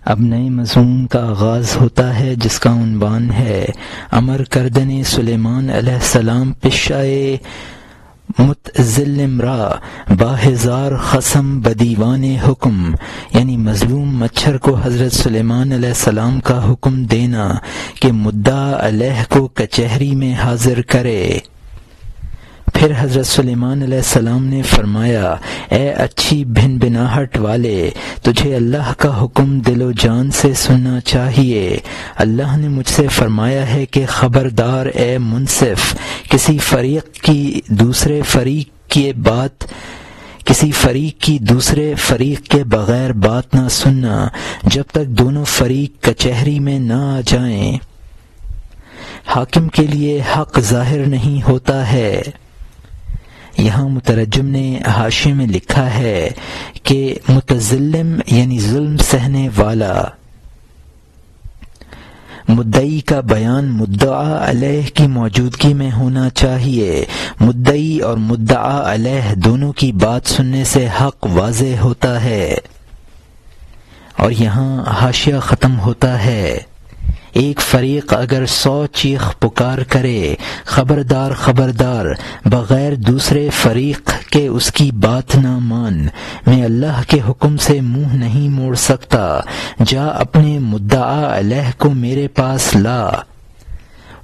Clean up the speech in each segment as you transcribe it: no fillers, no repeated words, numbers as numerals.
اب نئے مضمون کا آغاز ہوتا ہے جس کا عنوان ہے امر کردن سلیمان علیہ السلام پشائے متظلم را با ہزار خصم بدیوان حکم، یعنی مظلوم مچھر کو حضرت سلیمان علیہ السلام کا حکم دینا کہ مدعا علیہ کو کچہری میں حاضر کرے۔ پھر حضرت سلیمان علیہ السلام نے فرمایا، اے اچھی بھن بناہٹ والے، تجھے اللہ کا حکم دل و جان سے سننا چاہیے۔ اللہ نے مجھ سے فرمایا ہے کہ خبردار اے منصف، کسی فریق کی دوسرے فریق کے بغیر بات نہ سننا جب تک دونوں فریق کچہری میں نہ آ جائیں۔ حاکم کے لیے حق ظاہر نہیں ہوتا ہے۔ یہاں مترجم نے حاشیے میں لکھا ہے کہ متظلم یعنی ظلم سہنے والا۔ مدعی کا بیان مدعا علیہ کی موجودگی میں ہونا چاہیے۔ مدعی اور مدعا علیہ دونوں کی بات سننے سے حق واضح ہوتا ہے۔ اور یہاں حاشیہ ختم ہوتا ہے۔ ایک فریق اگر 100 چیخ پکار کرے، خبردار خبردار، بغیر دوسرے فریق کے اس کی بات نہ مان، میں اللہ کے حکم سے منہ نہیں موڑ سکتا، جا اپنے مدعا علیہ کو میرے پاس لا۔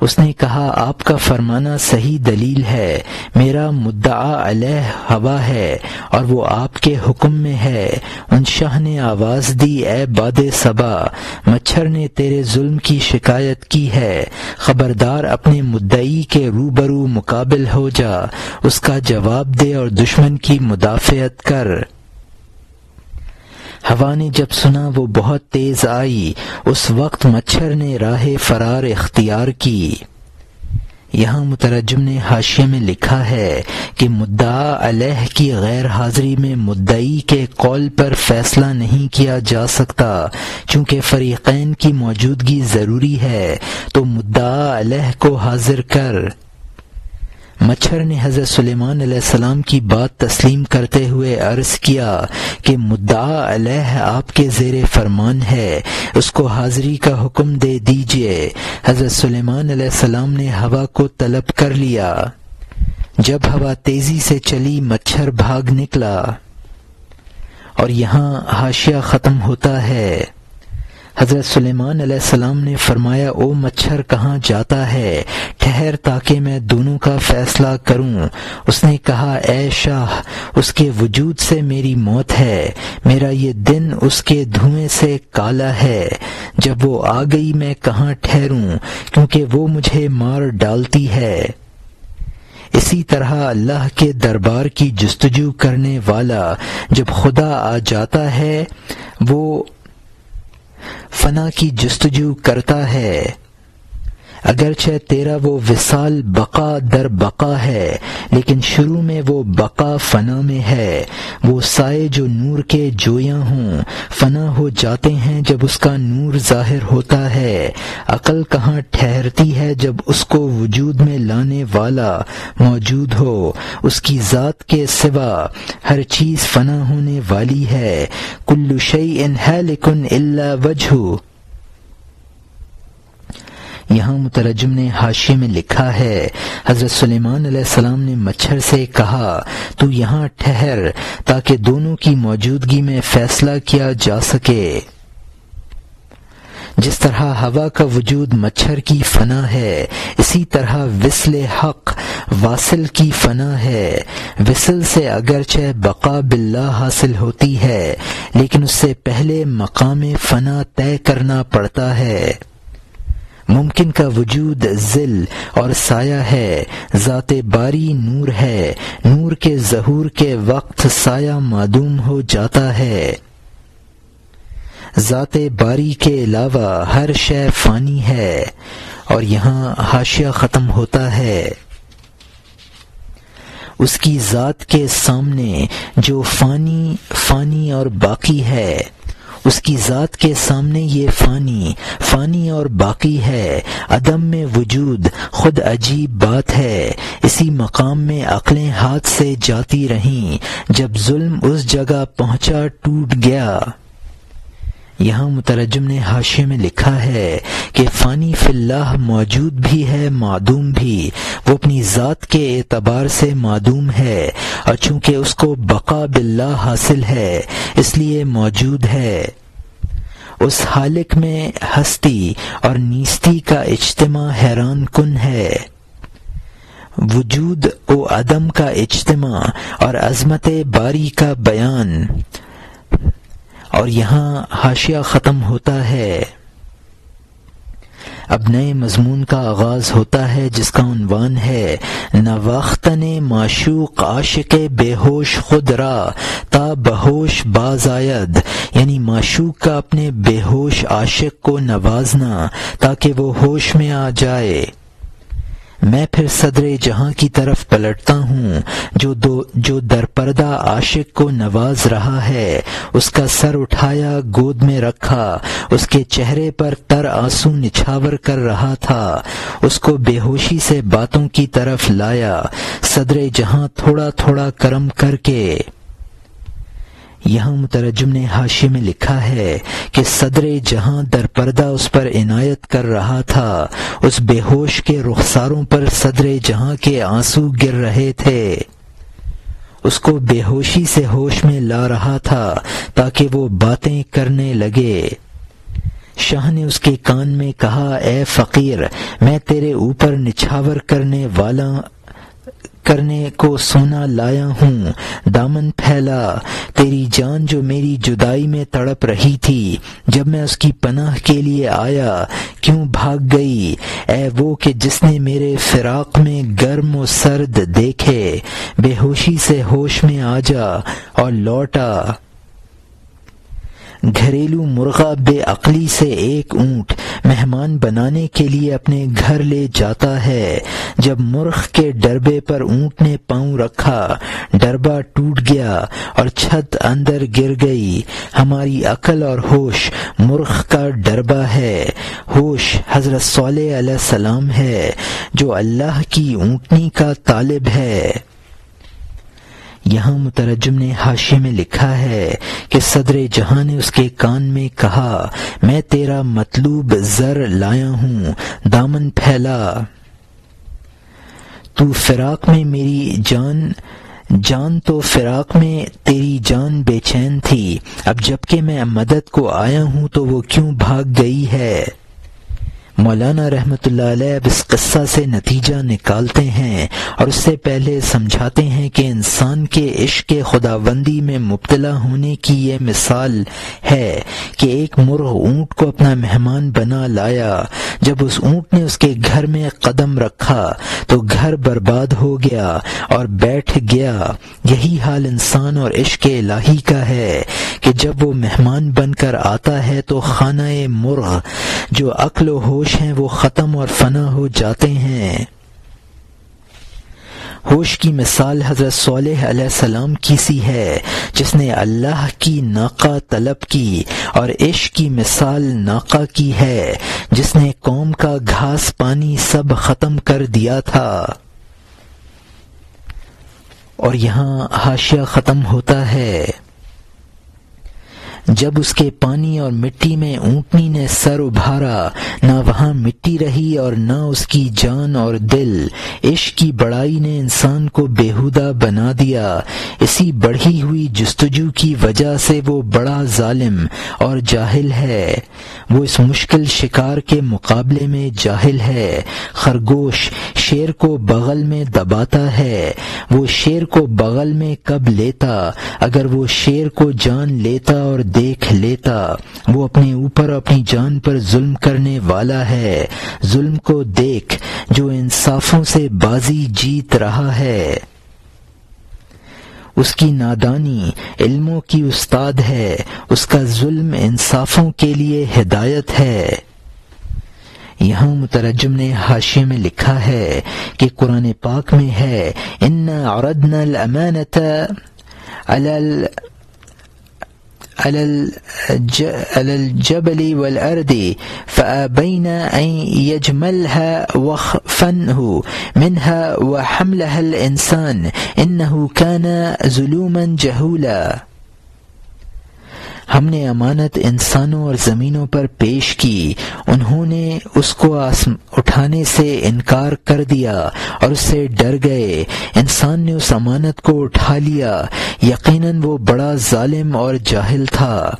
اس نے کہا، آپ کا فرمانا صحیح دلیل ہے، میرا مدعا علیہ ہوا ہے اور وہ آپ کے حکم میں ہے۔ ان شاہ نے آواز دی، اے باد صبا، مچھر نے تیرے ظلم کی شکایت کی ہے، خبردار اپنے مدعی کے روبرو مقابل ہو جا، اس کا جواب دے اور دشمن کی مدافعت کر۔ ہوا نے جب سنا وہ بہت تیز آئی، اس وقت مچھر نے راہ فرار اختیار کی۔ یہاں مترجم نے حاشیے میں لکھا ہے کہ مدعا علیہ کی غیر حاضری میں مدعی کے قول پر فیصلہ نہیں کیا جا سکتا، چونکہ فریقین کی موجودگی ضروری ہے، تو مدعا علیہ کو حاضر کر۔ مچھر نے حضرت سلیمان علیہ السلام کی بات تسلیم کرتے ہوئے عرض کیا کہ مدعا علیہ آپ کے زیر فرمان ہے، اس کو حاضری کا حکم دے دیجئے۔ حضرت سلیمان علیہ السلام نے ہوا کو طلب کر لیا۔ جب ہوا تیزی سے چلی، مچھر بھاگ نکلا۔ اور یہاں حاشیہ ختم ہوتا ہے۔ حضرت سلیمان علیہ السلام نے فرمایا، او مچھر کہاں جاتا ہے؟ ٹھہر تاکہ میں دونوں کا فیصلہ کروں۔ اس نے کہا، اے شاہ، اس کے وجود سے میری موت ہے، میرا یہ دن اس کے دھوئیں سے کالا ہے۔ جب وہ آ گئی میں کہاں ٹھہروں، کیونکہ وہ مجھے مار ڈالتی ہے۔ اسی طرح اللہ کے دربار کی جستجو کرنے والا جب خدا آ جاتا ہے، وہ فنا کی جستجو کرتا ہے۔ اگرچہ تیرا وہ وصال بقا در بقا ہے، لیکن شروع میں وہ بقا فنا میں ہے۔ وہ سائے جو نور کے جویاں ہوں، فنا ہو جاتے ہیں جب اس کا نور ظاہر ہوتا ہے۔ عقل کہاں ٹھہرتی ہے جب اس کو وجود میں لانے والا موجود ہو۔ اس کی ذات کے سوا ہر چیز فنا ہونے والی ہے۔ کل شیء ہالک الا وجہہ۔ یہاں مترجم نے حاشیے میں لکھا ہے، حضرت سلیمان علیہ السلام نے مچھر سے کہا، تو یہاں ٹھہر تاکہ دونوں کی موجودگی میں فیصلہ کیا جا سکے۔ جس طرح ہوا کا وجود مچھر کی فنا ہے، اسی طرح وصل حق واصل کی فنا ہے۔ وصل سے اگرچہ بقا باللہ حاصل ہوتی ہے، لیکن اس سے پہلے مقام فنا طے کرنا پڑتا ہے۔ ممکن کا وجود ظل اور سایہ ہے، ذات باری نور ہے، نور کے ظہور کے وقت سایہ معدوم ہو جاتا ہے۔ ذات باری کے علاوہ ہر شے فانی ہے۔ اور یہاں حاشیہ ختم ہوتا ہے۔ اس کی ذات کے سامنے جو فانی اور باقی ہے، اس کی ذات کے سامنے یہ فانی اور باقی ہے۔ عدم میں وجود خود عجیب بات ہے۔ اسی مقام میں عقلیں ہاتھ سے جاتی رہیں، جب ظلم اس جگہ پہنچا ٹوٹ گیا۔ یہاں مترجم نے حاشیے میں لکھا ہے کہ فانی فی اللہ موجود بھی ہے معدوم بھی، وہ اپنی ذات کے اعتبار سے معدوم ہے، اور چونکہ اس کو بقا باللہ حاصل ہے اس لیے موجود ہے۔ اس خالق میں ہستی اور نیستی کا اجتماع حیران کن ہے، وجود و عدم کا اجتماع اور عظمت باری کا بیان۔ اور یہاں حاشیہ ختم ہوتا ہے، اب نئے مضمون کا آغاز ہوتا ہے جس کا عنوان ہے نواختن معشوق عاشق بے ہوش خود را تا بہوش باز آید، یعنی معشوق کا اپنے بے ہوش عاشق کو نوازنا تاکہ وہ ہوش میں آ جائے۔ میں پھر صدر جہاں کی طرف پلٹتا ہوں جو در پردہ عاشق کو نواز رہا ہے، اس کا سر اٹھایا گود میں رکھا، اس کے چہرے پر تر آنسو نچھاور کر رہا تھا، اس کو بے ہوشی سے باتوں کی طرف لایا، صدر جہاں تھوڑا تھوڑا کرم کر کے۔ یہاں مترجم نے حاشیے میں لکھا ہے کہ صدر جہاں در پردہ اس پر عنایت کر رہا تھا، اس بے ہوش کے رخساروں پر صدر جہاں کے آنسو گر رہے تھے، اس کو بے ہوشی سے ہوش میں لا رہا تھا تاکہ وہ باتیں کرنے لگے۔ شاہ نے اس کے کان میں کہا، اے فقیر، میں تیرے اوپر نچھاور کرنے کو سونا لایا ہوں، دامن پھیلا، تیری جان جو میری جدائی میں تڑپ رہی تھی، جب میں اس کی پناہ کے لیے آیا کیوں بھاگ گئی؟ اے وہ کہ جس نے میرے فراق میں گرم و سرد دیکھے، بے ہوشی سے ہوش میں آ جا اور لوٹا۔ گھریلو مرغہ بے عقلی سے ایک اونٹ مہمان بنانے کے لیے اپنے گھر لے جاتا ہے، جب مرغ کے ڈربے پر اونٹ نے پاؤں رکھا، ڈربا ٹوٹ گیا اور چھت اندر گر گئی۔ ہماری عقل اور ہوش مرغ کا ڈربا ہے، ہوش حضرت صالح علیہ السلام ہے جو اللہ کی اونٹنی کا طالب ہے۔ یہاں مترجم نے حاشیے میں لکھا ہے کہ صدر جہاں نے اس کے کان میں کہا، میں تیرا مطلوب زر لایا ہوں، دامن پھیلا، تو فراق میں میری جان تو فراق میں تیری جان بے چین تھی، اب جبکہ میں مدد کو آیا ہوں تو وہ کیوں بھاگ گئی ہے؟ مولانا رحمۃ اللہ علیہ اب اس قصہ سے نتیجہ نکالتے ہیں اور اس سے پہلے سمجھاتے ہیں کہ انسان کے عشق خداوندی میں مبتلا ہونے کی یہ مثال ہے کہ ایک مرغ اونٹ کو اپنا مہمان بنا لایا، جب اس اونٹ نے اس کے گھر میں قدم رکھا تو گھر برباد ہو گیا اور بیٹھ گیا۔ یہی حال انسان اور عشق الہی کا ہے کہ جب وہ مہمان بن کر آتا ہے تو خانہ مرغ جو عقل و ہوش ہیں وہ ختم اور فنا ہو جاتے ہیں۔ ہوش کی مثال حضرت صالح علیہ السلام کی سی ہے جس نے اللہ کی ناقہ طلب کی، اور عشق کی مثال ناقہ کی ہے جس نے قوم کا گھاس پانی سب ختم کر دیا تھا۔ اور یہاں حاشیہ ختم ہوتا ہے، جب اس کے پانی اور مٹی میں اونٹنی نے سر ابھارا، نہ وہاں مٹی رہی اور نہ اس کی جان اور دل۔ عشق کی بڑائی نے انسان کو بیہودہ بنا دیا، اسی بڑھی ہوئی جستجو کی وجہ سے وہ بڑا ظالم اور جاہل ہے۔ وہ اس مشکل شکار کے مقابلے میں جاہل ہے۔ خرگوش شیر کو بغل میں دباتا ہے، وہ شیر کو بغل میں کب لیتا؟ اگر وہ شیر کو جان لیتا اور دیکھ لیتا۔ وہ اپنے اوپر اپنی جان پر ظلم کرنے والا ہے۔ ظلم کو دیکھ جو انصافوں سے بازی جیت رہا ہے۔ اس کی نادانی علموں کی استاد ہے، اس کا ظلم انصافوں کے لیے ہدایت ہے۔ یہاں مترجم نے حاشیے میں لکھا ہے کہ قرآن پاک میں ہے، اِنَّا عَرَضْنَا الْأَمَانَةَ عَلَى الْجَبَلِ وَالْأَرْضِ فَأَبَيْنَ أَن يَحْمِلْنَهَا وَأَشْفَقْنَ مِنْهَا وَحَمَلَهَا الْإِنسَانُ إِنَّهُ كَانَ ظَلُومًا جَهُولًا۔ ہم نے امانت انسانوں اور زمینوں پر پیش کی، انہوں نے اس کو اٹھانے سے انکار کر دیا اور اس سے ڈر گئے۔ انسان نے اس امانت کو اٹھا لیا، یقیناً وہ بڑا ظالم اور جاہل تھا۔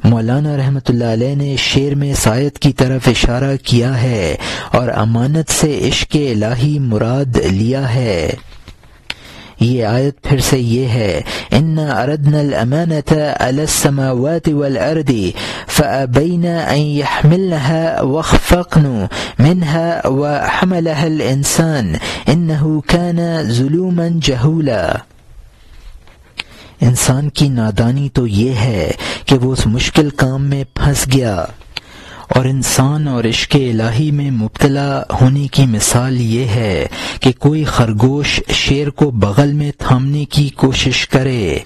مولانا رحمۃ اللہ علیہ نے شعر میں اس آیت کی طرف اشارہ کیا ہے اور امانت سے عشق الہی مراد لیا ہے۔ یہ آیت پھر سے یہ ہے، اِنَّا أَرَدْنَا الْأَمَانَةَ عَلَى السَّمَاوَاتِ وَالْأَرْضِ فَأَبَيْنَ أَن يَحْمِلْنَهَا وَأَشْفَقْنَ مِنْهَا وَحَمَلَهَا الْإِنسَانُ إِنَّهُ كَانَ ظُلُومًا جَهُولًا۔ انسان کی نادانی تو یہ ہے کہ وہ اس مشکل کام میں پھنس گیا، اور انسان اور عشق الہی میں مبتلا ہونے کی مثال یہ ہے کہ کوئی خرگوش شیر کو بغل میں تھامنے کی کوشش کرے۔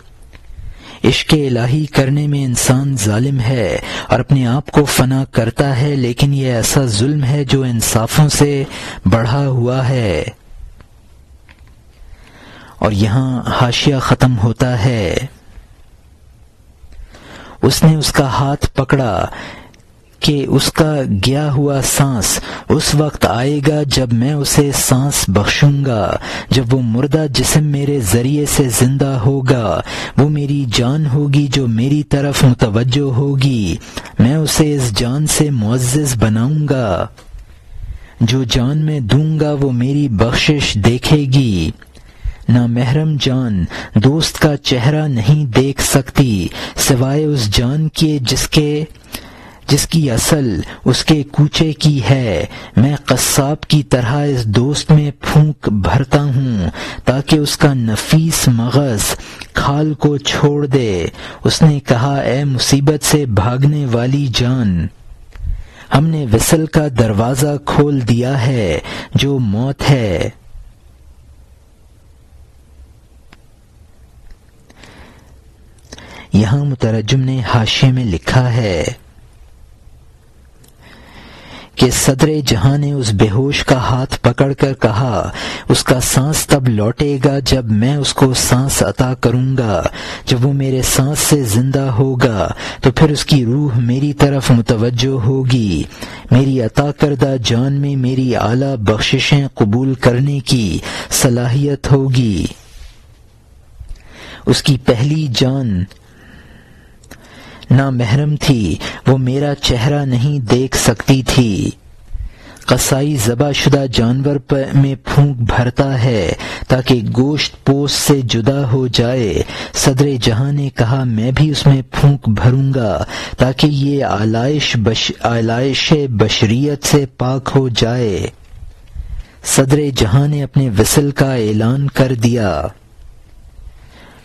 عشق الہی کرنے میں انسان ظالم ہے اور اپنے آپ کو فنا کرتا ہے، لیکن یہ ایسا ظلم ہے جو انصافوں سے بڑھا ہوا ہے۔ اور یہاں حاشیہ ختم ہوتا ہے، اس نے اس کا ہاتھ پکڑا کہ اس کا گیا ہوا سانس اس وقت آئے گا جب میں اسے سانس بخشوں گا، جب وہ مردہ جسم میرے ذریعے سے زندہ ہوگا، وہ میری جان ہوگی جو میری طرف متوجہ ہوگی، میں اسے اس جان سے معزز بناؤں گا، جو جان میں دوں گا وہ میری بخشش دیکھے گی۔ نامحرم جان دوست کا چہرہ نہیں دیکھ سکتی سوائے اس جان کے جس کی اصل اس کے کوچے کی ہے۔ میں قصاب کی طرح اس دوست میں پھونک بھرتا ہوں تاکہ اس کا نفیس مغز کھال کو چھوڑ دے۔ اس نے کہا، اے مصیبت سے بھاگنے والی جان، ہم نے وصل کا دروازہ کھول دیا ہے جو موت ہے۔ یہاں مترجم نے حاشیے میں لکھا ہے کہ صدر جہاں نے اس بے ہوش کا ہاتھ پکڑ کر کہا، اس کا سانس تب لوٹے گا جب میں اس کو سانس عطا کروں گا، جب وہ میرے سانس سے زندہ ہوگا تو پھر اس کی روح میری طرف متوجہ ہوگی، میری عطا کردہ جان میں میری اعلیٰ بخششیں قبول کرنے کی صلاحیت ہوگی۔ اس کی پہلی جان نامحرم تھی، وہ میرا چہرہ نہیں دیکھ سکتی تھی۔ قصائی ذبح شدہ جانور میں پھونک بھرتا ہے تاکہ گوشت پوست سے جدا ہو جائے۔ صدر جہاں نے کہا، میں بھی اس میں پھونک بھروں گا تاکہ یہ آلائش بشریت سے پاک ہو جائے۔ صدر جہاں نے اپنے وصل کا اعلان کر دیا۔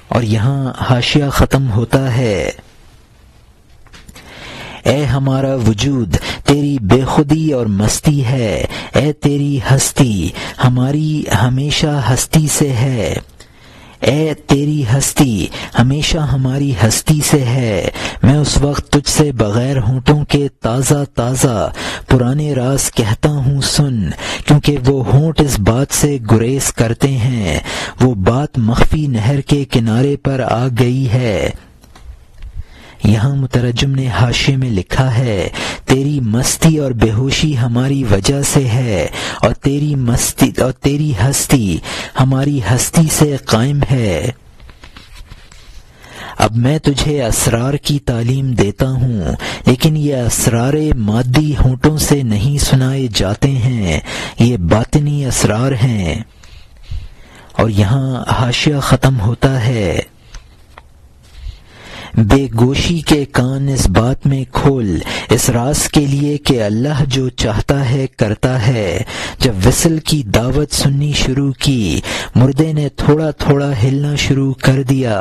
اور یہاں حاشیہ ختم ہوتا ہے، اے ہمارا وجود تیری بے خودی اور مستی ہے، اے تیری ہستی ہماری ہمیشہ ہستی سے ہے، اے تیری ہستی ہمیشہ ہماری ہستی سے ہے۔ میں اس وقت تجھ سے بغیر ہونٹوں کے تازہ تازہ پرانے راز کہتا ہوں سن، کیونکہ وہ ہونٹ اس بات سے گریز کرتے ہیں، وہ بات مخفی نہر کے کنارے پر آ گئی ہے۔ یہاں مترجم نے حاشیے میں لکھا ہے، تیری مستی اور بے ہوشی ہماری وجہ سے ہے، اور تیری ہستی ہماری ہستی سے قائم ہے۔ اب میں تجھے اسرار کی تعلیم دیتا ہوں، لیکن یہ اسرار مادی ہونٹوں سے نہیں سنائے جاتے ہیں، یہ باطنی اسرار ہیں۔ اور یہاں حاشیہ ختم ہوتا ہے، بے گوشی کے کان اس بات میں کھول اس راز کے لیے کہ اللہ جو چاہتا ہے کرتا ہے۔ جب وصل کی دعوت سننی شروع کی، مردے نے تھوڑا تھوڑا ہلنا شروع کر دیا۔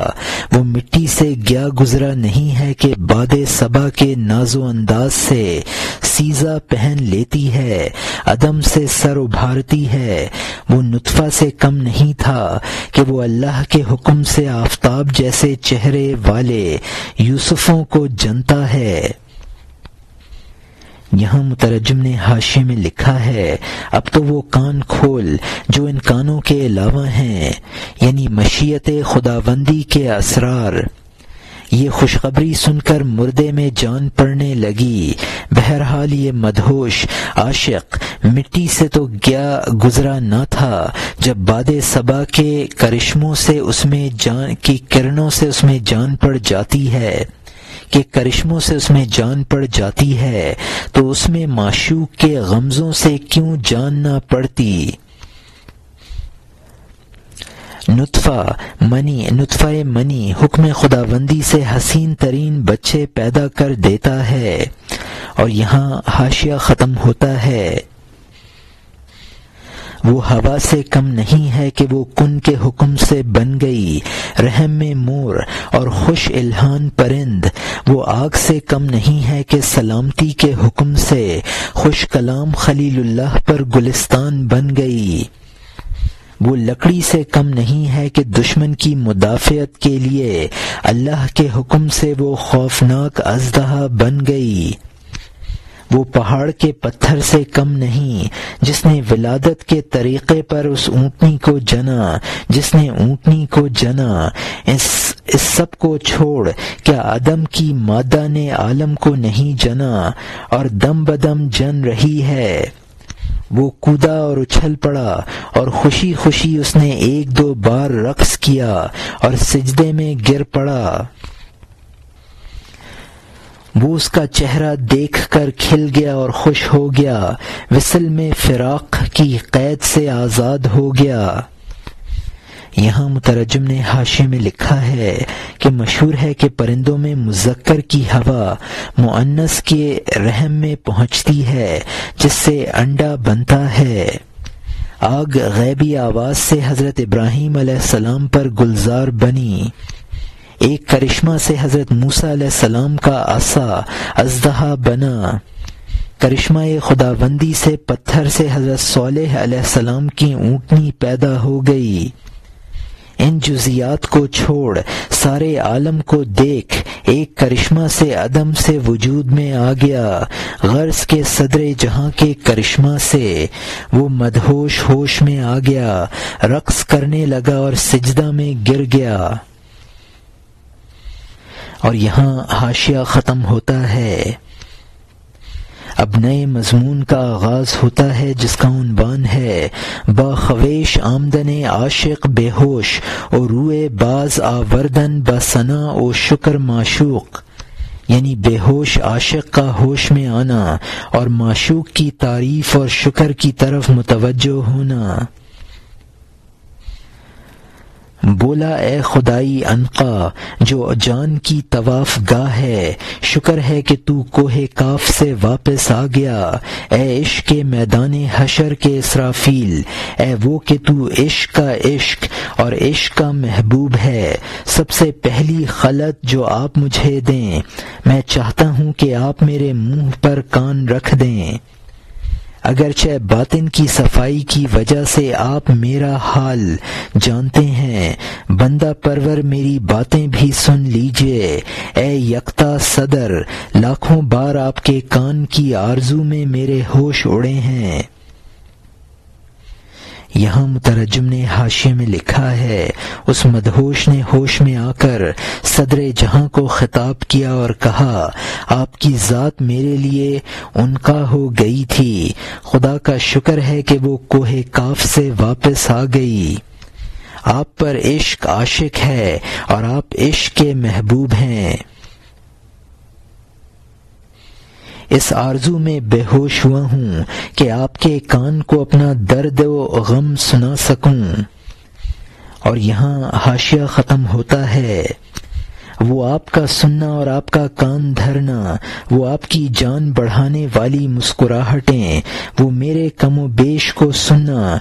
وہ مٹی سے گیا گزرا نہیں ہے کہ باد صبا کے ناز و انداز سے سیزا پہن لیتی ہے، عدم سے سر ابھارتی ہے۔ وہ نطفہ سے کم نہیں تھا کہ وہ اللہ کے حکم سے آفتاب جیسے چہرے والے یوسفوں کو جنتا ہے۔ یہاں مترجم نے حاشیے میں لکھا ہے، اب تو وہ کان کھول جو ان کانوں کے علاوہ ہیں، یعنی مشیت خداوندی کے اسرار، یہ خوشخبری سن کر مردے میں جان پڑنے لگی۔ بہرحال یہ مدہوش عاشق مٹی سے تو گزرا نہ تھا جب باد صبا کے کرشموں سے اس میں جان کی کرنوں سے اس میں جان پڑ جاتی ہے تو اس میں معشوق کے غمزوں سے کیوں جان نہ پڑتی۔ نطفہ منی حکم خداوندی سے حسین ترین بچے پیدا کر دیتا ہے۔ اور یہاں حاشیہ ختم ہوتا ہے۔ وہ ہوا سے کم نہیں ہے کہ وہ کن کے حکم سے بن گئی، رحم میں مور اور خوش الہان پرند۔ وہ آگ سے کم نہیں ہے کہ سلامتی کے حکم سے خوش کلام خلیل اللہ پر گلستان بن گئی۔ وہ لکڑی سے کم نہیں ہے کہ دشمن کی مدافعت کے لیے اللہ کے حکم سے وہ خوفناک اژدہا بن گئی۔ وہ پہاڑ کے پتھر سے کم نہیں جس نے ولادت کے طریقے پر اس اونٹنی کو جنا۔ اس سب کو چھوڑ کیا آدم کی مادہ نے عالم کو نہیں جنا اور دم بدم جن رہی ہے۔ وہ کودا اور اچھل پڑا اور خوشی خوشی اس نے 1-2 بار رقص کیا اور سجدے میں گر پڑا۔ وہ اس کا چہرہ دیکھ کر کھل گیا اور خوش ہو گیا، وصل میں فراق کی قید سے آزاد ہو گیا۔ یہاں مترجم نے حاشیے میں لکھا ہے کہ مشہور ہے کہ پرندوں میں مذکر کی ہوا مؤنث کے رحم میں پہنچتی ہے جس سے انڈا بنتا ہے۔ آگ غیبی آواز سے حضرت ابراہیم علیہ السلام پر گلزار بنی۔ ایک کرشمہ سے حضرت موسیٰ علیہ السلام کا عصا اژدہا بنا۔ کرشمہ خداوندی سے پتھر سے حضرت صالح علیہ السلام کی اونٹنی پیدا ہو گئی۔ ان جزیات کو چھوڑ سارے عالم کو دیکھ، ایک کرشمہ سے عدم سے وجود میں آ گیا۔ غرض کے صدر جہاں کے کرشمہ سے وہ مدہوش ہوش میں آ گیا، رقص کرنے لگا اور سجدہ میں گر گیا۔ اور یہاں حاشیہ ختم ہوتا ہے۔ اب نئے مضمون کا آغاز ہوتا ہے جس کا عنوان ہے با خویش آمدن عاشق بے ہوش اور روئے باز آوردن با ثنا و شکر معشوق، یعنی بے ہوش عاشق کا ہوش میں آنا اور معشوق کی تعریف اور شکر کی طرف متوجہ ہونا۔ بولا اے خدائی عنقا جو جان کی طواف گاہ ہے، شکر ہے کہ تو کوہ کاف سے واپس آ گیا۔ اے عشق کے میدان حشر کے اسرافیل، اے وہ کہ تو عشق کا عشق اور عشق کا محبوب ہے، سب سے پہلی خلعت جو آپ مجھے دیں، میں چاہتا ہوں کہ آپ میرے منہ پر کان رکھ دیں۔ اگرچہ باطن کی صفائی کی وجہ سے آپ میرا حال جانتے ہیں، بندہ پرور میری باتیں بھی سن لیجئے۔ اے یکتا صدر، لاکھوں بار آپ کے کان کی آرزو میں میرے ہوش اڑے ہیں۔ یہاں مترجم نے حاشیے میں لکھا ہے اس مدہوش نے ہوش میں آ کر صدر جہاں کو خطاب کیا اور کہا آپ کی ذات میرے لیے انکا ہو گئی تھی، خدا کا شکر ہے کہ وہ کوہ کاف سے واپس آ گئی۔ آپ پر عشق عاشق ہے اور آپ عشق کے محبوب ہیں۔ اس آرزو میں بے ہوش ہوا ہوں کہ آپ کے کان کو اپنا درد و غم سنا سکوں۔ اور یہاں حاشیہ ختم ہوتا ہے۔ وہ آپ کا سننا اور آپ کا کان دھرنا، وہ آپ کی جان بڑھانے والی مسکراہٹیں، وہ میرے کم و بیش کو سننا،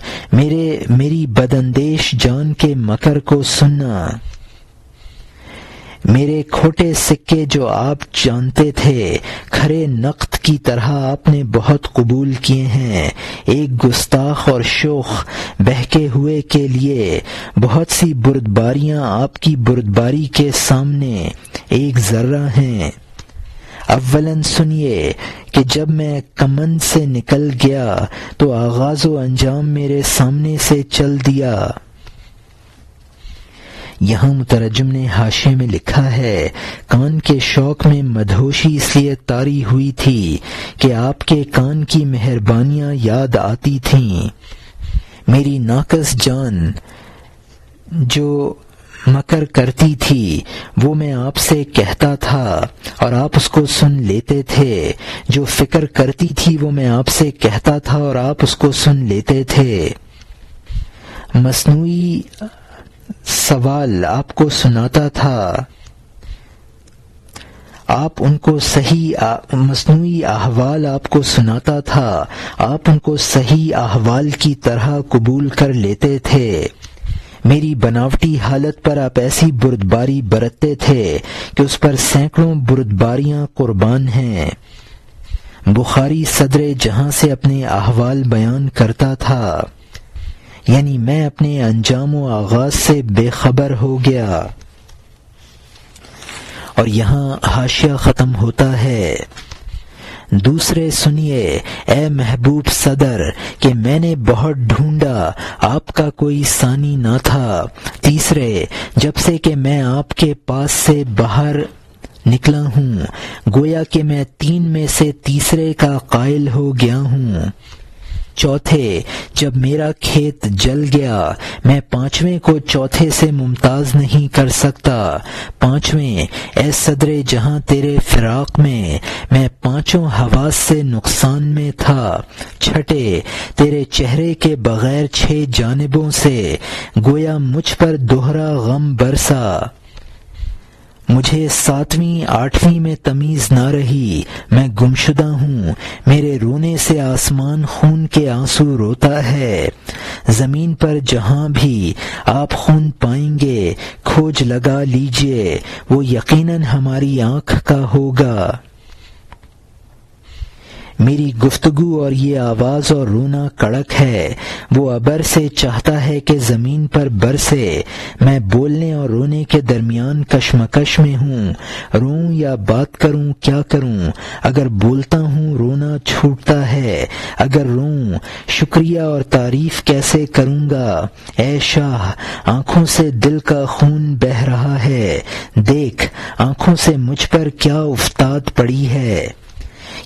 میری بداندیش جان کے مکر کو سننا، میرے کھوٹے سکے جو آپ جانتے تھے کھرے نقد کی طرح آپ نے بہت قبول کیے ہیں۔ ایک گستاخ اور شوخ بہکے ہوئے کے لیے بہت سی بردباریاں آپ کی بردباری کے سامنے ایک ذرہ ہیں۔ اولاً سنیے کہ جب میں کمند سے نکل گیا تو آغاز و انجام میرے سامنے سے چل دیا۔ یہاں مترجم نے حاشیے میں لکھا ہے، کان کے شوق میں مدہوشی اس لیے طاری ہوئی تھی کہ آپ کے کان کی مہربانیاں یاد آتی تھیں۔ میری ناقص جان جو مکر کرتی تھی وہ میں آپ سے کہتا تھا اور آپ اس کو سن لیتے تھے، جو فکر کرتی تھی وہ میں آپ سے کہتا تھا اور آپ اس کو سن لیتے تھے۔ مصنوعی سوال آپ کو سناتا تھا، آپ ان کو مصنوعی احوال آپ کو سناتا تھا، آپ ان کو صحیح احوال کی طرح قبول کر لیتے تھے۔ میری بناوٹی حالت پر آپ ایسی بردباری برتتے تھے کہ اس پر سینکڑوں بردباریاں قربان ہیں۔ بخاری صدر جہاں سے اپنے احوال بیان کرتا تھا، یعنی میں اپنے انجام و آغاز سے بے خبر ہو گیا۔ اور یہاں حاشیہ ختم ہوتا ہے، دوسرے سنیے اے محبوب صدر کہ میں نے بہت ڈھونڈا، آپ کا کوئی ثانی نہ تھا۔ تیسرے، جب سے کہ میں آپ کے پاس سے باہر نکلا ہوں گویا کہ میں 3 میں سے تیسرے کا قائل ہو گیا ہوں۔ چوتھے، جب میرا کھیت جل گیا میں 5ویں کو چوتھے سے ممتاز نہیں کر سکتا۔ 5ویں، اے صدر جہاں تیرے فراق میں 5 حواس سے نقصان میں تھا۔ 6، تیرے چہرے کے بغیر 6 جانبوں سے گویا مجھ پر دوہرا غم برسا۔ مجھے 7ویں 8ویں میں تمیز نہ رہی، میں گمشدہ ہوں، میرے رونے سے آسمان خون کے آنسو روتا ہے۔ زمین پر جہاں بھی آپ خون پائیں گے کھوج لگا لیجئے، وہ یقیناً ہماری آنکھ کا ہوگا۔ میری گفتگو اور یہ آواز اور رونا کڑک ہے، وہ ابر سے چاہتا ہے کہ زمین پر برسے۔ میں بولنے اور رونے کے درمیان کشمکش میں ہوں، روں یا بات کروں کیا کروں؟ اگر بولتا ہوں رونا چھوٹتا ہے، اگر روں شکریہ اور تعریف کیسے کروں گا؟ اے شاہ، آنکھوں سے دل کا خون بہہ رہا ہے، دیکھ آنکھوں سے مجھ پر کیا افتاد پڑی ہے۔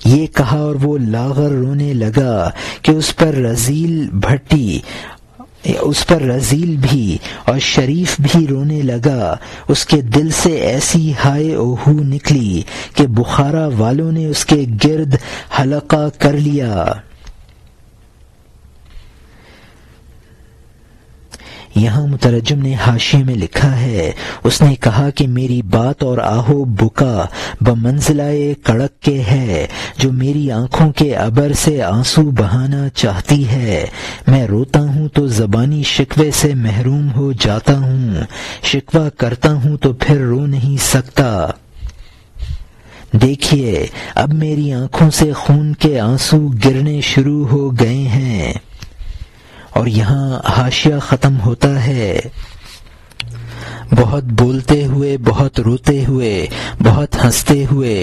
یہ کہا اور وہ لاغر رونے لگا کہ اس پر رذیل بھی اور شریف بھی رونے لگا۔ اس کے دل سے ایسی ہائے اوہو نکلی کہ بخارا والوں نے اس کے گرد حلقہ کر لیا۔ یہاں مترجم نے حاشیے میں لکھا ہے، اس نے کہا کہ میری بات اور آہو بکا بمنزلہ کڑک کے ہے جو میری آنکھوں کے ابر سے آنسو بہانا چاہتی ہے۔ میں روتا ہوں تو زبانی شکوے سے محروم ہو جاتا ہوں، شکوہ کرتا ہوں تو پھر رو نہیں سکتا۔ دیکھیے اب میری آنکھوں سے خون کے آنسو گرنے شروع ہو گئے ہیں۔ اور یہاں حاشیہ ختم ہوتا ہے، بہت بولتے ہوئے، بہت روتے ہوئے، بہت ہنستے ہوئے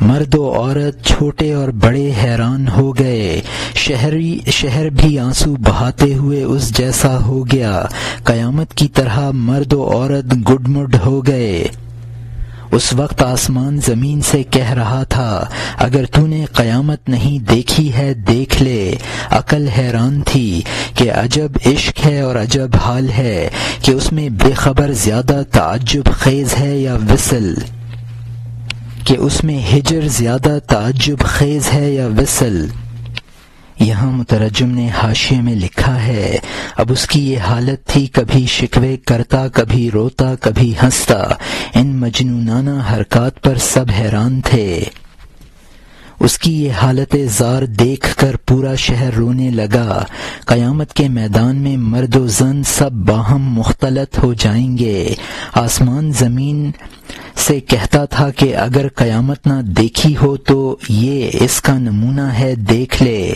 مرد و عورت چھوٹے اور بڑے حیران ہو گئے۔ شہر بھی آنسو بہاتے ہوئے اس جیسا ہو گیا، قیامت کی طرح مرد و عورت گڈ مڈ ہو گئے۔ اس وقت آسمان زمین سے کہہ رہا تھا، اگر تو نے قیامت نہیں دیکھی ہے دیکھ لے۔ عقل حیران تھی کہ عجب عشق ہے اور عجب حال ہے کہ اس میں بے خبر زیادہ تعجب خیز ہے یا وصل، کہ اس میں ہجر زیادہ تعجب خیز ہے یا وصل۔ یہاں مترجم نے حاشیے میں لکھا ہے، اب اس کی یہ حالت تھی، کبھی شکوے کرتا، کبھی روتا، کبھی ہنستا۔ ان مجنونانہ حرکات پر سب حیران تھے۔ اس کی یہ حالت زار دیکھ کر پورا شہر رونے لگا۔ قیامت کے میدان میں مرد و زن سب باہم مختلط ہو جائیں گے۔ آسمان زمین سے کہتا تھا کہ اگر قیامت نہ دیکھی ہو تو یہ اس کا نمونہ ہے، دیکھ لے۔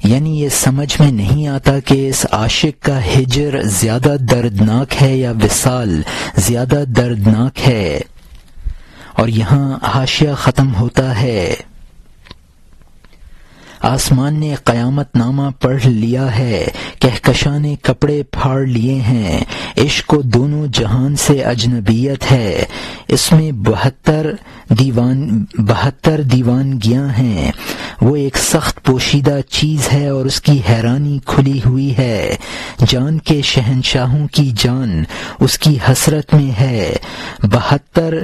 یعنی یہ سمجھ میں نہیں آتا کہ اس عاشق کا ہجر زیادہ دردناک ہے یا وصال زیادہ دردناک ہے۔ اور یہاں حاشیہ ختم ہوتا ہے۔ آسمان نے قیامت نامہ پڑھ لیا ہے، کہکشاں نے کپڑے پھاڑ لیے ہیں، عشق کو دونوں جہان سے اجنبیت ہے، اس میں 72 دیوانگیاں ہیں، وہ ایک سخت پوشیدہ چیز ہے اور اس کی حیرانی کھلی ہوئی ہے، جان کے شہنشاہوں کی جان اس کی حسرت میں ہے، 72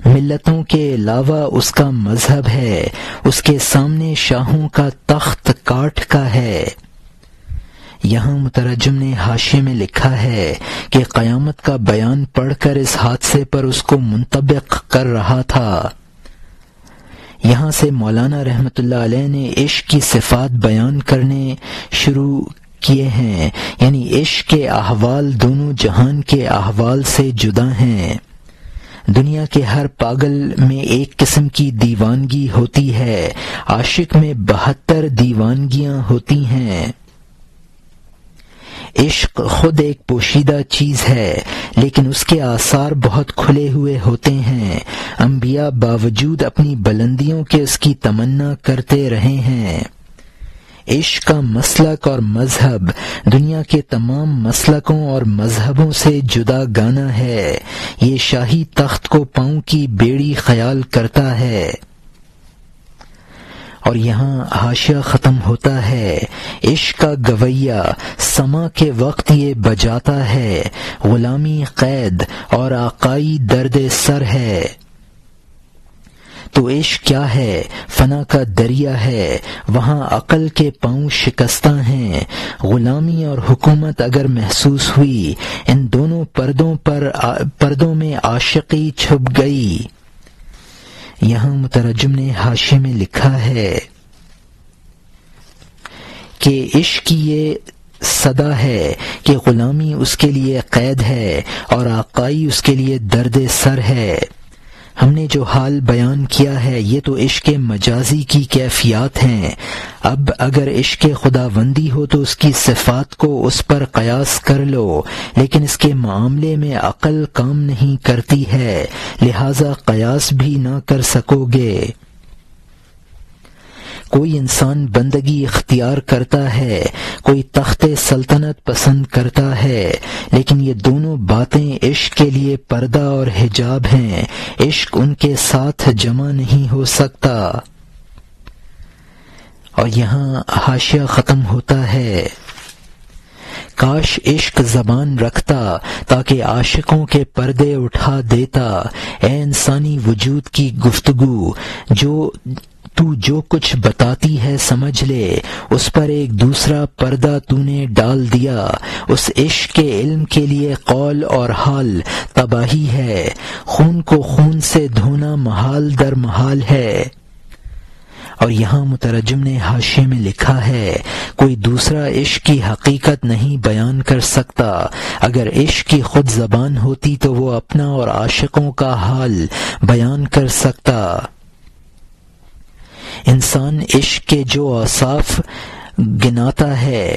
ملتوں کے علاوہ اس کا مذہب ہے، اس کے سامنے شاہوں کا تخت کاٹھ کا ہے۔ یہاں مترجم نے حاشیے میں لکھا ہے کہ قیامت کا بیان پڑھ کر اس حادثے پر اس کو منطبق کر رہا تھا۔ یہاں سے مولانا رحمۃ اللہ علیہ نے عشق کی صفات بیان کرنے شروع کیے ہیں، یعنی عشق کے احوال دونوں جہان کے احوال سے جدا ہیں۔ دنیا کے ہر پاگل میں ایک قسم کی دیوانگی ہوتی ہے، عاشق میں 72 دیوانگیاں ہوتی ہیں۔ عشق خود ایک پوشیدہ چیز ہے، لیکن اس کے آثار بہت کھلے ہوئے ہوتے ہیں۔ انبیاء باوجود اپنی بلندیوں کے اس کی تمنا کرتے رہے ہیں۔ عشق کا مسلک اور مذہب دنیا کے تمام مسلکوں اور مذہبوں سے جدا گانا ہے، یہ شاہی تخت کو پاؤں کی بیڑی خیال کرتا ہے۔ اور یہاں حاشیہ ختم ہوتا ہے، عشق کا گویا سما کے وقت یہ بجاتا ہے، غلامی قید اور آقائی درد سر ہے۔ تو عشق کیا ہے؟ فنا کا دریا ہے، وہاں عقل کے پاؤں شکستہ ہیں، غلامی اور حکومت اگر محسوس ہوئی، ان دونوں پردوں میں عاشقی چھپ گئی۔ یہاں مترجم نے حاشیے میں لکھا ہے کہ عشق کی یہ صدا ہے کہ غلامی اس کے لیے قید ہے اور آقائی اس کے لیے درد سر ہے۔ ہم نے جو حال بیان کیا ہے یہ تو عشق مجازی کی کیفیات ہیں۔ اب اگر عشق خداوندی ہو تو اس کی صفات کو اس پر قیاس کر لو، لیکن اس کے معاملے میں عقل کام نہیں کرتی ہے، لہذا قیاس بھی نہ کر سکو گے۔ کوئی انسان بندگی اختیار کرتا ہے، کوئی تخت سلطنت پسند کرتا ہے، لیکن یہ دونوں باتیں عشق کے لیے پردہ اور حجاب ہیں، عشق ان کے ساتھ جمع نہیں ہو سکتا۔ اور یہاں حاشیہ ختم ہوتا ہے، کاش عشق زبان رکھتا تاکہ عاشقوں کے پردے اٹھا دیتا، اے انسانی وجود کی گفتگو، جو کچھ بتاتی ہے سمجھ لے، اس پر ایک دوسرا پردہ تو نے ڈال دیا، اس عشق کے علم کے لیے قول اور حال تباہی ہے، خون کو خون سے دھونا محال در محال ہے۔ اور یہاں مترجم نے حاشیے میں لکھا ہے، کوئی دوسرا عشق کی حقیقت نہیں بیان کر سکتا، اگر عشق کی خود زبان ہوتی تو وہ اپنا اور عاشقوں کا حال بیان کر سکتا۔ انسان عشق کے جو اوصاف گناتا ہے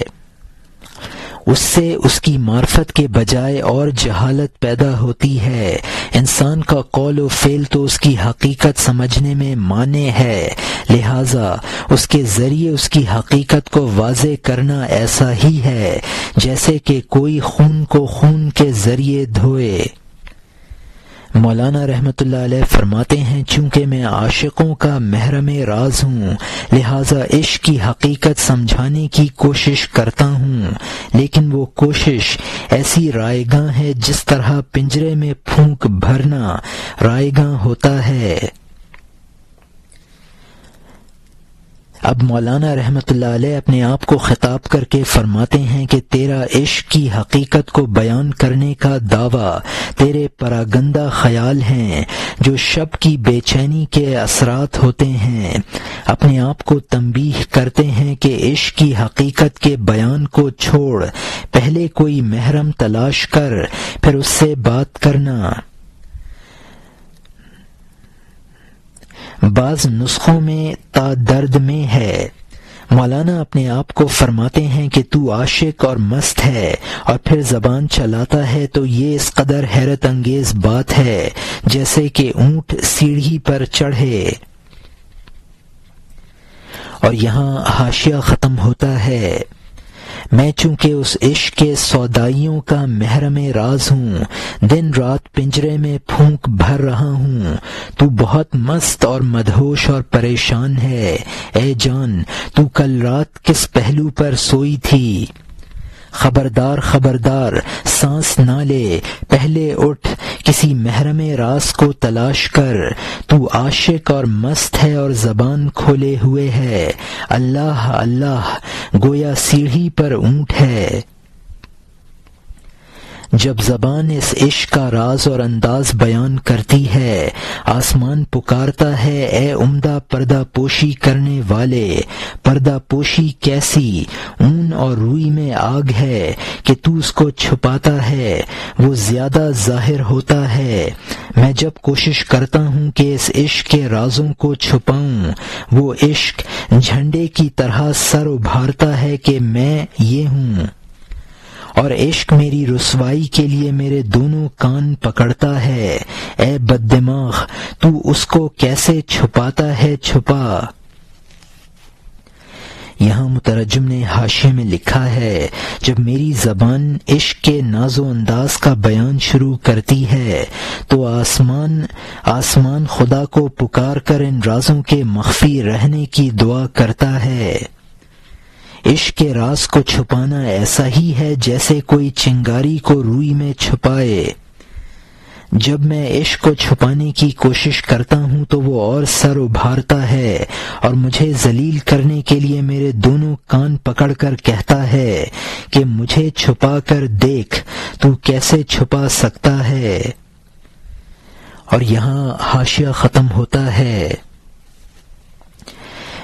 اس سے اس کی معرفت کے بجائے اور جہالت پیدا ہوتی ہے۔ انسان کا قول و فعل تو اس کی حقیقت سمجھنے میں مانع ہے، لہذا اس کے ذریعے اس کی حقیقت کو واضح کرنا ایسا ہی ہے جیسے کہ کوئی خون کو خون کے ذریعے دھوئے۔ مولانا رحمۃ اللہ علیہ فرماتے ہیں، چونکہ میں عاشقوں کا محرم راز ہوں، لہذا عشق کی حقیقت سمجھانے کی کوشش کرتا ہوں، لیکن وہ کوشش ایسی رائے گاں ہے جس طرح پنجرے میں پھونک بھرنا رائے گاں ہوتا ہے۔ اب مولانا رحمۃ اللہ علیہ اپنے آپ کو خطاب کر کے فرماتے ہیں کہ تیرا عشق کی حقیقت کو بیان کرنے کا دعویٰ تیرے پراگندہ خیال ہیں جو شب کی بے چینی کے اثرات ہوتے ہیں۔ اپنے آپ کو تنبیہ کرتے ہیں کہ عشق کی حقیقت کے بیان کو چھوڑ، پہلے کوئی محرم تلاش کر، پھر اس سے بات کرنا۔ بعض نسخوں میں تا درد میں ہے۔ مولانا اپنے آپ کو فرماتے ہیں کہ تو عاشق اور مست ہے اور پھر زبان چلاتا ہے تو یہ اس قدر حیرت انگیز بات ہے جیسے کہ اونٹ سیڑھی پر چڑھے۔ اور یہاں حاشیہ ختم ہوتا ہے۔ میں چونکہ اس عشق کے سودائیوں کا محرم راز ہوں، دن رات پنجرے میں پھونک بھر رہا ہوں، تو بہت مست اور مدہوش اور پریشان ہے۔ اے جان، تو کل رات کس پہلو پر سوئی تھی؟ خبردار خبردار، سانس نہ لے، پہلے اٹھ، کسی محرم راز کو تلاش کر۔ تو عاشق اور مست ہے اور زبان کھولے ہوئے ہے، اللہ اللہ، گویا سیڑھی پر اونٹ ہے۔ جب زبان اس عشق کا راز اور انداز بیان کرتی ہے، آسمان پکارتا ہے، اے عمدہ پردہ پوشی کرنے والے، پردہ پوشی کیسی؟ اون اور روئی میں آگ ہے کہ تو اس کو چھپاتا ہے، وہ زیادہ ظاہر ہوتا ہے۔ میں جب کوشش کرتا ہوں کہ اس عشق کے رازوں کو چھپاؤں، وہ عشق جھنڈے کی طرح سر ابھارتا ہے کہ میں یہ ہوں، اور عشق میری رسوائی کے لیے میرے دونوں کان پکڑتا ہے۔ اے بد دماغ، تو اس کو کیسے چھپاتا ہے؟ چھپا۔ یہاں مترجم نے حاشیے میں لکھا ہے، جب میری زبان عشق کے ناز و انداز کا بیان شروع کرتی ہے تو آسمان خدا کو پکار کر ان رازوں کے مخفی رہنے کی دعا کرتا ہے۔ عشق کے راز کو چھپانا ایسا ہی ہے جیسے کوئی چنگاری کو روئی میں چھپائے۔ جب میں عشق کو چھپانے کی کوشش کرتا ہوں تو وہ اور سر ابھارتا ہے اور مجھے ذلیل کرنے کے لیے میرے دونوں کان پکڑ کر کہتا ہے کہ مجھے چھپا کر دیکھ، تو کیسے چھپا سکتا ہے؟ اور یہاں حاشیہ ختم ہوتا ہے۔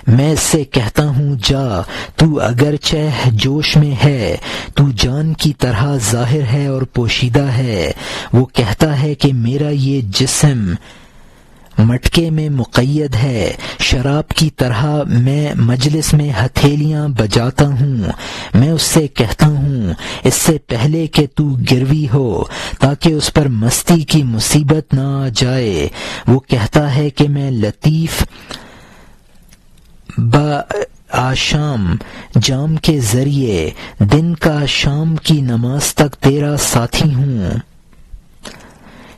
میں اس سے کہتا ہوں، جا، تو اگرچہ جوش میں ہے، تو جان کی طرح ظاہر ہے اور پوشیدہ ہے۔ وہ کہتا ہے کہ میرا یہ جسم مٹکے میں مقید ہے، شراب کی طرح میں مجلس میں ہتھیلیاں بجاتا ہوں۔ میں اس سے کہتا ہوں، اس سے پہلے کہ تو گروی ہو تاکہ اس پر مستی کی مصیبت نہ آ جائے۔ وہ کہتا ہے کہ میں لطیف آشام جام کے ذریعے دن کا شام کی نماز تک تیرا ساتھی ہوں۔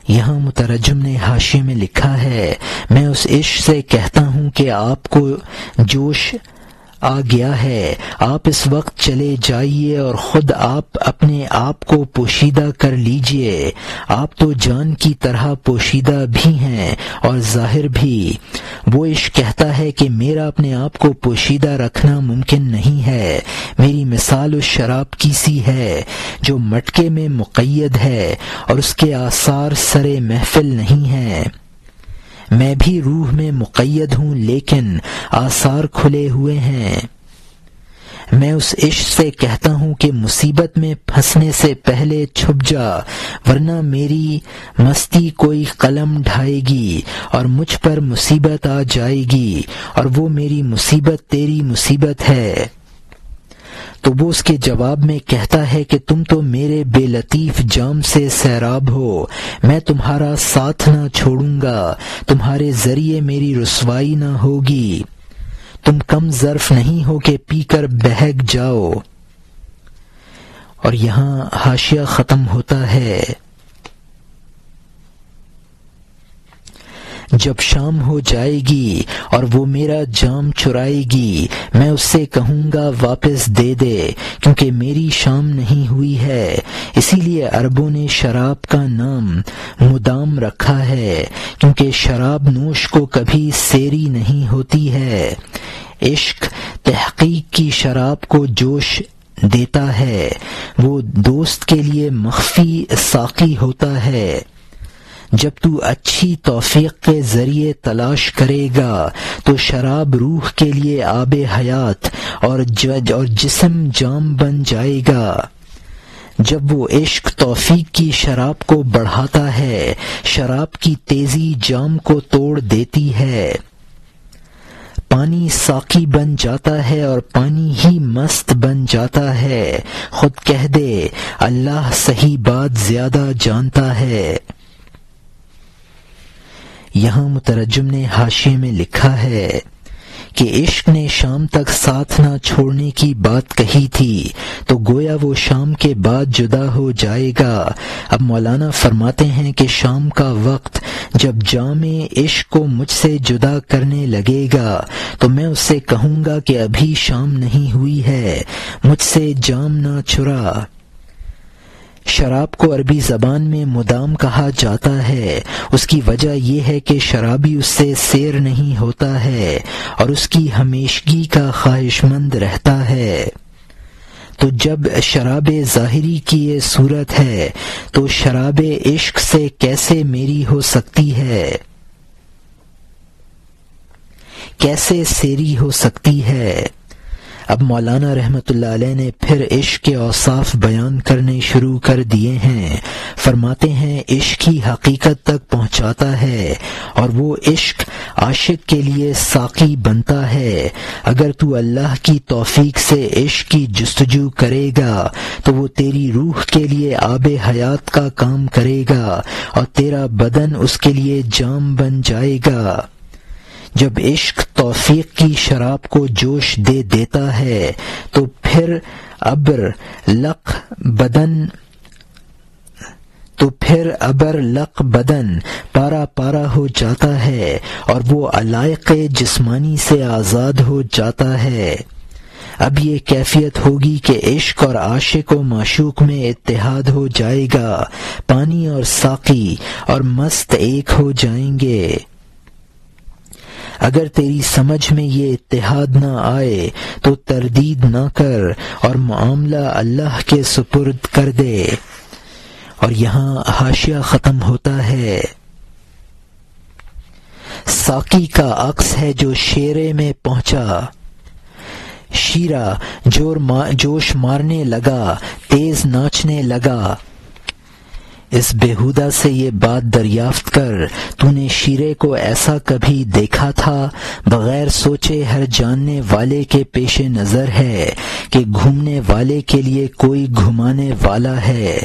یہاں مترجم نے حاشیے میں لکھا ہے، میں اس عشق سے کہتا ہوں کہ آپ کو جوش آ گیا ہے، آپ اس وقت چلے جائیے اور خود آپ اپنے آپ کو پوشیدہ کر لیجئے۔ آپ تو جان کی طرح پوشیدہ بھی ہیں اور ظاہر بھی۔ وہ عشق کہتا ہے کہ میرا اپنے آپ کو پوشیدہ رکھنا ممکن نہیں ہے۔ میری مثال اس شراب کی سی ہے جو مٹکے میں مقید ہے اور اس کے آثار سرے محفل نہیں ہیں۔ میں بھی روح میں مقید ہوں لیکن آثار کھلے ہوئے ہیں۔ میں اس عشق سے کہتا ہوں کہ مصیبت میں پھنسنے سے پہلے چھپ جا، ورنہ میری مستی کوئی قلم ڈھائے گی اور مجھ پر مصیبت آ جائے گی، اور وہ میری مصیبت تیری مصیبت ہے۔ تو وہ اس کے جواب میں کہتا ہے کہ تم تو میرے بے لطیف جام سے سیراب ہو، میں تمہارا ساتھ نہ چھوڑوں گا، تمہارے ذریعے میری رسوائی نہ ہوگی، تم کم ظرف نہیں ہو کہ پی کر بہک جاؤ۔ اور یہاں حاشیہ ختم ہوتا ہے۔ جب شام ہو جائے گی اور وہ میرا جام چرائے گی، میں اس سے کہوں گا واپس دے دے، کیونکہ میری شام نہیں ہوئی ہے۔ اسی لیے عربوں نے شراب کا نام مدام رکھا ہے، کیونکہ شراب نوش کو کبھی سیری نہیں ہوتی ہے۔ عشق تحقیق کی شراب کو جوش دیتا ہے، وہ دوست کے لیے مخفی ساقی ہوتا ہے۔ جب تو اچھی توفیق کے ذریعے تلاش کرے گا تو شراب روح کے لیے آب حیات اور جسم جام بن جائے گا۔ جب وہ عشق توفیق کی شراب کو بڑھاتا ہے، شراب کی تیزی جام کو توڑ دیتی ہے، پانی ساقی بن جاتا ہے اور پانی ہی مست بن جاتا ہے۔ خود کہہ دے، اللہ صحیح بات زیادہ جانتا ہے۔ یہاں مترجم نے حاشیے میں لکھا ہے کہ عشق نے شام تک ساتھ نہ چھوڑنے کی بات کہی تھی تو گویا وہ شام کے بعد جدا ہو جائے گا۔ اب مولانا فرماتے ہیں کہ شام کا وقت جب جام عشق کو مجھ سے جدا کرنے لگے گا تو میں اس سے کہوں گا کہ ابھی شام نہیں ہوئی ہے، مجھ سے جام نہ چرا۔ شراب کو عربی زبان میں مدام کہا جاتا ہے، اس کی وجہ یہ ہے کہ شرابی اس سے سیر نہیں ہوتا ہے اور اس کی ہمیشگی کا خواہش مند رہتا ہے۔ تو جب شراب ظاہری کی یہ صورت ہے تو شراب عشق سے کیسے میری ہو سکتی ہے، کیسے سیری ہو سکتی ہے؟ اب مولانا رحمۃ اللہ علیہ نے پھر عشق کے اوصاف بیان کرنے شروع کر دیے ہیں۔ فرماتے ہیں عشق کی حقیقت تک پہنچاتا ہے اور وہ عشق عاشق کے لیے ساقی بنتا ہے۔ اگر تو اللہ کی توفیق سے عشق کی جستجو کرے گا تو وہ تیری روح کے لیے آب حیات کا کام کرے گا اور تیرا بدن اس کے لیے جام بن جائے گا۔ جب عشق توفیق کی شراب کو جوش دے دیتا ہے تو پھر ابر لق بدن پارا پارا ہو جاتا ہے اور وہ علائق جسمانی سے آزاد ہو جاتا ہے۔ اب یہ کیفیت ہوگی کہ عشق اور عاشق و معشوق میں اتحاد ہو جائے گا، پانی اور ساقی اور مست ایک ہو جائیں گے۔ اگر تیری سمجھ میں یہ اتحاد نہ آئے تو تردید نہ کر اور معاملہ اللہ کے سپرد کر دے۔ اور یہاں حاشیہ ختم ہوتا ہے۔ ساقی کا عکس ہے جو شیرے میں پہنچا، شیرہ جوش مارنے لگا، تیز ناچنے لگا۔ اس بےہودہ سے یہ بات دریافت کر، تو نے شیرے کو ایسا کبھی دیکھا تھا؟ بغیر سوچے ہر جاننے والے کے پیش نظر ہے کہ گھومنے والے کے لیے کوئی گھمانے والا ہے۔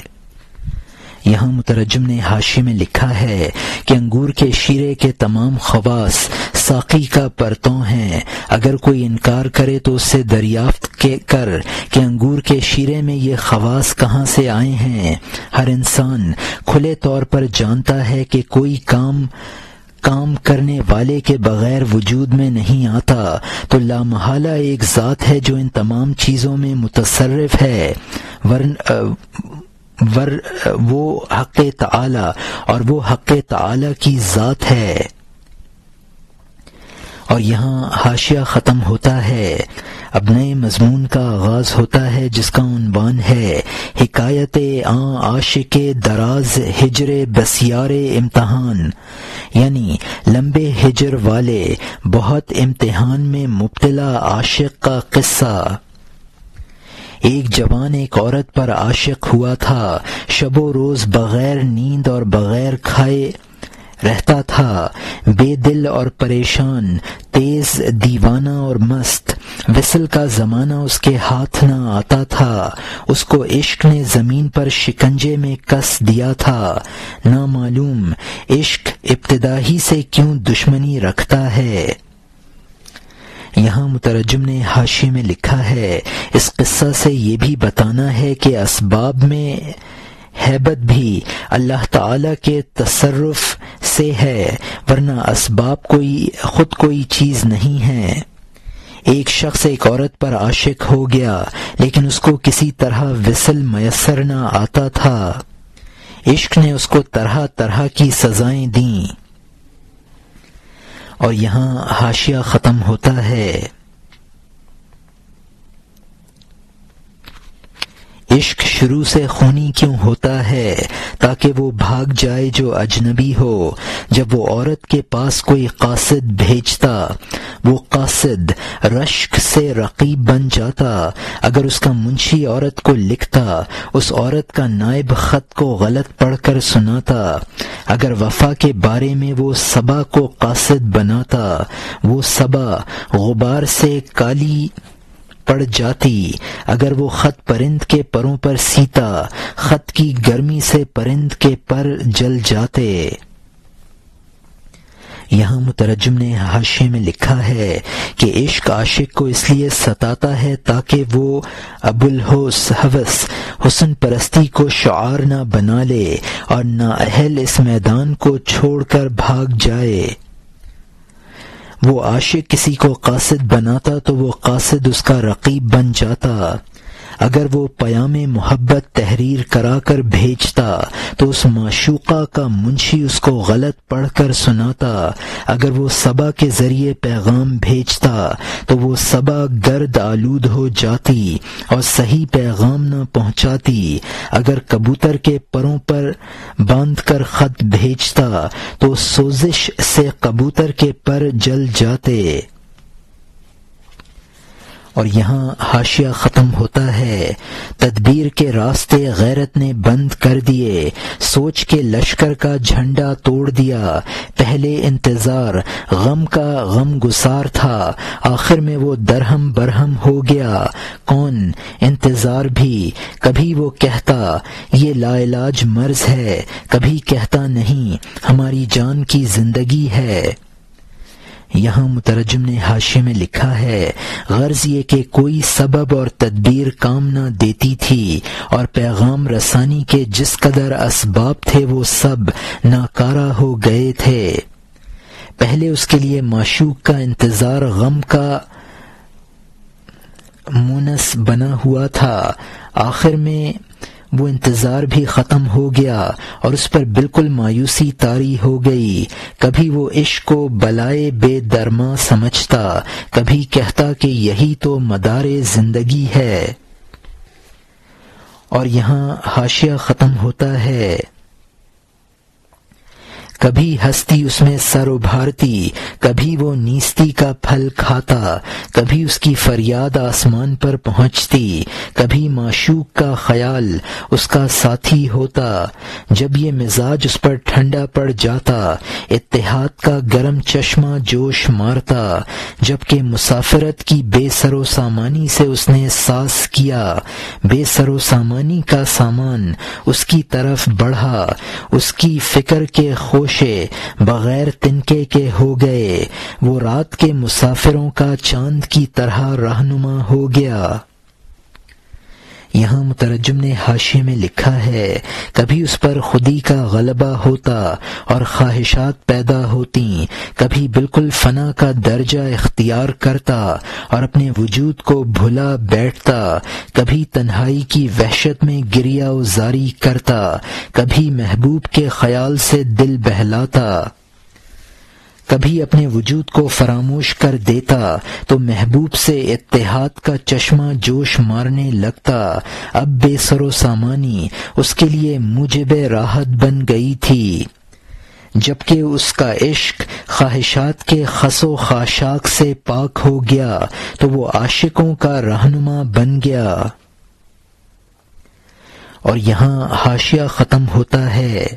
یہاں مترجم نے حاشیے میں لکھا ہے کہ انگور کے شیرے کے تمام خواص ساقی کا پرتوں ہیں۔ اگر کوئی انکار کرے تو اس سے دریافت کر کہ انگور کے شیرے میں یہ خواص کہاں سے آئے ہیں۔ ہر انسان کھلے طور پر جانتا ہے کہ کوئی کام کرنے والے کے بغیر وجود میں نہیں آتا، تو لامحالہ ایک ذات ہے جو ان تمام چیزوں میں متصرف ہے، وہ حق تعالی، اور وہ حق تعالی کی ذات ہے۔ اور یہاں حاشیہ ختم ہوتا ہے۔ اب نئے مضمون کا آغاز ہوتا ہے جس کا عنوان ہے حکایت آن عاشق دراز ہجر بسیار امتحان، یعنی لمبے ہجر والے بہت امتحان میں مبتلا عاشق کا قصہ۔ ایک جوان ایک عورت پر عاشق ہوا تھا، شب و روز بغیر نیند اور بغیر کھائے رہتا تھا، بے دل اور پریشان، تیز دیوانہ اور مست۔ وصل کا زمانہ اس کے ہاتھ نہ آتا تھا، اس کو عشق نے زمین پر شکنجے میں کس دیا تھا۔ نامعلوم عشق ابتدا ہی سے کیوں دشمنی رکھتا ہے۔ یہاں مترجم نے حاشیے میں لکھا ہے اس قصہ سے یہ بھی بتانا ہے کہ اسباب میں ہیبت بھی اللہ تعالی کے تصرف سے ہے، ورنہ اسباب خود کوئی چیز نہیں ہے۔ ایک شخص ایک عورت پر عاشق ہو گیا لیکن اس کو کسی طرح وصل میسر نہ آتا تھا۔ عشق نے اس کو طرح طرح کی سزائیں دیں۔ اور یہاں حاشیہ ختم ہوتا ہے۔ عشق شروع سے خونی کیوں ہوتا ہے؟ تاکہ وہ بھاگ جائے جو اجنبی ہو۔ جب وہ عورت کے پاس کوئی قاصد بھیجتا، وہ قاصد رشک سے رقیب بن جاتا۔ اگر اس کا منشی عورت کو لکھتا، اس عورت کا نائب خط کو غلط پڑھ کر سناتا۔ اگر وفا کے بارے میں وہ صبا کو قاصد بناتا، وہ صبا غبار سے کالی پڑ جاتی۔ اگر وہ خط پرند کے پروں پر سیتا، خط کی گرمی سے پرند کے پر جل جاتے۔ یہاں مترجم نے حاشیے میں لکھا ہے کہ عشق عاشق کو اس لیے ستاتا ہے تاکہ وہ ابوالہوس حسن پرستی کو شعار نہ بنا لے اور نااہل اس میدان کو چھوڑ کر بھاگ جائے۔ وہ عاشق کسی کو قاصد بناتا تو وہ قاصد اس کا رقیب بن جاتا۔ اگر وہ پیام محبت تحریر کرا کر بھیجتا تو اس معشوقہ کا منشی اس کو غلط پڑھ کر سناتا۔ اگر وہ صبا کے ذریعے پیغام بھیجتا تو وہ صبا گرد آلود ہو جاتی اور صحیح پیغام نہ پہنچاتی۔ اگر کبوتر کے پروں پر باندھ کر خط بھیجتا تو سوزش سے کبوتر کے پر جل جاتے۔ اور یہاں حاشیہ ختم ہوتا ہے۔ تدبیر کے راستے غیرت نے بند کر دیے، سوچ کے لشکر کا جھنڈا توڑ دیا۔ پہلے انتظار غم کا غم گسار تھا، آخر میں وہ درہم برہم ہو گیا۔ کون انتظار بھی؟ کبھی وہ کہتا یہ لا علاج مرض ہے، کبھی کہتا نہیں ہماری جان کی زندگی ہے۔ یہاں مترجم نے حاشیے میں لکھا ہے غرض یہ کہ کوئی سبب اور تدبیر کام نہ دیتی تھی اور پیغام رسانی کے جس قدر اسباب تھے وہ سب ناکارہ ہو گئے تھے۔ پہلے اس کے لیے معشوق کا انتظار غم کا مونس بنا ہوا تھا، آخر میں وہ انتظار بھی ختم ہو گیا اور اس پر بالکل مایوسی طاری ہو گئی۔ کبھی وہ عشق کو بلائے بے درما سمجھتا، کبھی کہتا کہ یہی تو مدار زندگی ہے۔ اور یہاں حاشیہ ختم ہوتا ہے۔ کبھی ہستی اس میں سر ابھارتی، کبھی وہ نیستی کا پھل کھاتا، کبھی اس کی فریاد آسمان پر پہنچتی، کبھی معشوق کا خیال اس کا ساتھی ہوتا۔ جب یہ مزاج اس پر ٹھنڈا پڑ جاتا، اتحاد کا گرم چشمہ جوش مارتا۔ جبکہ مسافرت کی بے سر و سامانی سے اس نے ساز کیا، بے سر و سامانی کا سامان اس کی طرف بڑھا، اس کی فکر کے خوش بغیر تنکے کے ہو گئے، وہ رات کے مسافروں کا چاند کی طرح رہنما ہو گیا۔ یہاں مترجم نے حاشیے میں لکھا ہے کبھی اس پر خودی کا غلبہ ہوتا اور خواہشات پیدا ہوتی، کبھی بالکل فنا کا درجہ اختیار کرتا اور اپنے وجود کو بھلا بیٹھتا، کبھی تنہائی کی وحشت میں گریہ وزاری کرتا، کبھی محبوب کے خیال سے دل بہلاتا، کبھی اپنے وجود کو فراموش کر دیتا تو محبوب سے اتحاد کا چشمہ جوش مارنے لگتا۔ اب بے سر و سامانی اس کے لیے موجب راحت بن گئی تھی، جبکہ اس کا عشق خواہشات کے خس و خاشاک سے پاک ہو گیا تو وہ عاشقوں کا رہنما بن گیا۔ اور یہاں حاشیہ ختم ہوتا ہے۔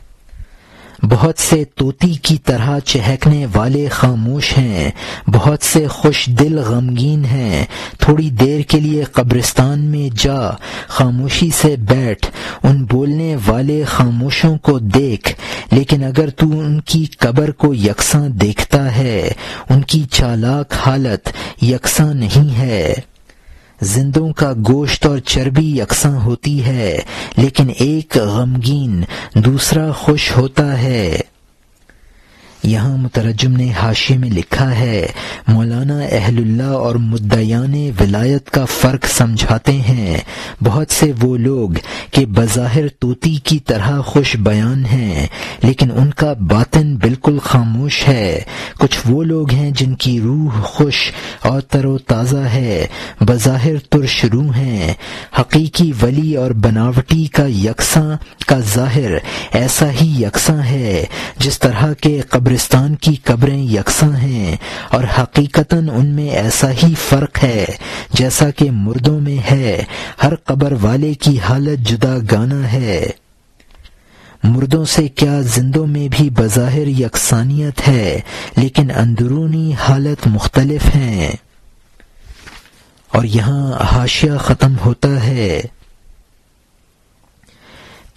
بہت سے طوطی کی طرح چہکنے والے خاموش ہیں، بہت سے خوش دل غمگین ہیں۔ تھوڑی دیر کے لیے قبرستان میں جا، خاموشی سے بیٹھ، ان بولنے والے خاموشوں کو دیکھ، لیکن اگر تو ان کی قبر کو یکساں دیکھتا ہے، ان کی چالاک حالت یکساں نہیں ہے۔ زندوں کا گوشت اور چربی یکساں ہوتی ہے، لیکن ایک غمگین دوسرا خوش ہوتا ہے۔ یہاں مترجم نے حاشیے میں لکھا ہے مولانا اہل اللہ اور مدعیان ولایت کا فرق سمجھاتے ہیں۔ بہت سے وہ لوگ کہ بظاہر طوطی کی طرح خوش بیان ہیں، لیکن ان کا باطن بالکل خاموش ہے۔ کچھ وہ لوگ ہیں جن کی روح خوش اور تر و تازہ ہے، بظاہر ترش روح ہیں۔ حقیقی ولی اور بناوٹی کا یکساں کا ظاہر ایسا ہی یکساں ہے جس طرح کے قبرستان کی قبریں یکساں ہیں، اور حقیقتاً ان میں ایسا ہی فرق ہے جیسا کہ مردوں میں ہے۔ ہر قبر والے کی حالت جدا گانا ہے۔ مردوں سے کیا زندوں میں بھی بظاہر یکسانیت ہے، لیکن اندرونی حالت مختلف ہیں۔ اور یہاں حاشیہ ختم ہوتا ہے۔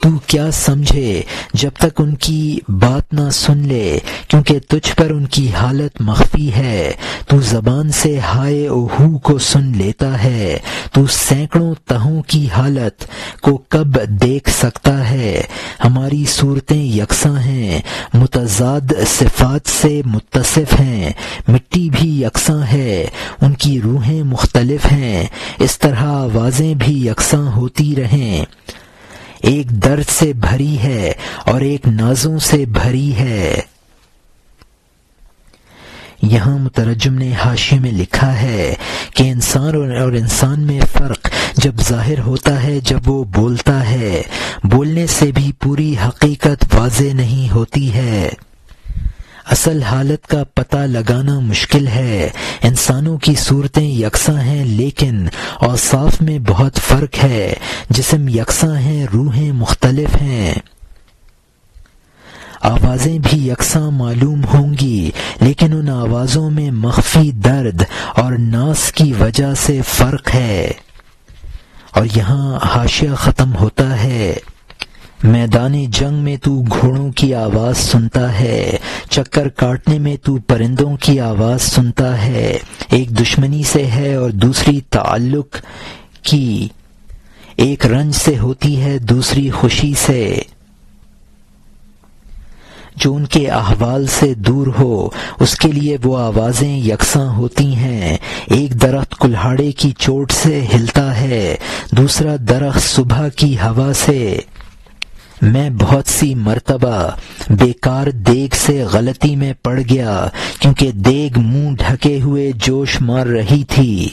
تو تو کیا سمجھے جب تک ان کی بات نہ سن لے، کیونکہ تجھ پر ان کی حالت مخفی ہے۔ تو زبان سے ہائے او ہو کو سن لیتا ہے، تو سینکڑوں تہوں کی حالت کو کب دیکھ سکتا ہے۔ ہماری صورتیں یکساں ہیں، متضاد صفات سے متصف ہیں، مٹی بھی یکساں ہے، ان کی روحیں مختلف ہیں، اس طرح آوازیں بھی یکساں ہوتی رہیں۔ ایک درد سے بھری ہے اور ایک نازوں سے بھری ہے۔ یہاں مترجم نے حاشیے میں لکھا ہے کہ انسان اور انسان میں فرق جب ظاہر ہوتا ہے جب وہ بولتا ہے، بولنے سے بھی پوری حقیقت واضح نہیں ہوتی ہے۔ اصل حالت کا پتہ لگانا مشکل ہے۔ انسانوں کی صورتیں یکساں ہیں لیکن اوصاف میں بہت فرق ہے۔ جسم یکساں ہیں، روحیں مختلف ہیں۔ آوازیں بھی یکساں معلوم ہوں گی لیکن ان آوازوں میں مخفی درد اور ناس کی وجہ سے فرق ہے۔ اور یہاں حاشیہ ختم ہوتا ہے۔ میدان جنگ میں تو گھوڑوں کی آواز سنتا ہے، چکر کاٹنے میں تو پرندوں کی آواز سنتا ہے۔ ایک دشمنی سے ہے اور دوسری تعلق کی، ایک رنج سے ہوتی ہے دوسری خوشی سے۔ جو ان کے احوال سے دور ہو اس کے لیے وہ آوازیں یکساں ہوتی ہیں۔ ایک درخت کلہاڑے کی چوٹ سے ہلتا ہے، دوسرا درخت صبح کی ہوا سے۔ میں بہت سی مرتبہ بیکار دیگ سے غلطی میں پڑ گیا کیونکہ دیگ منہ ڈھکے ہوئے جوش مار رہی تھی۔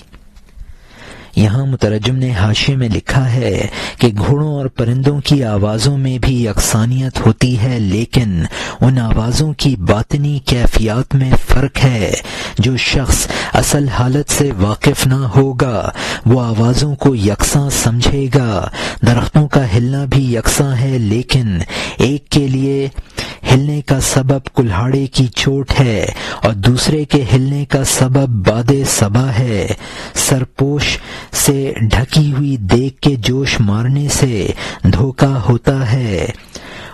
یہاں مترجم نے حاشیے میں لکھا ہے کہ گھوڑوں اور پرندوں کی آوازوں میں بھی یکسانیت ہوتی ہے لیکن ان آوازوں کی باطنی کیفیات میں فرق ہے۔ جو شخص اصل حالت سے واقف نہ ہوگا وہ آوازوں کو یکساں سمجھے گا۔ درختوں کا ہلنا بھی یکساں ہے لیکن ایک کے لیے ہلنے کا سبب کلہاڑے کی چوٹ ہے اور دوسرے کے ہلنے کا سبب باد صبا ہے۔ سرپوش سے ڈھکی ہوئی دیگ کے جوش مارنے سے دھوکہ ہوتا ہے۔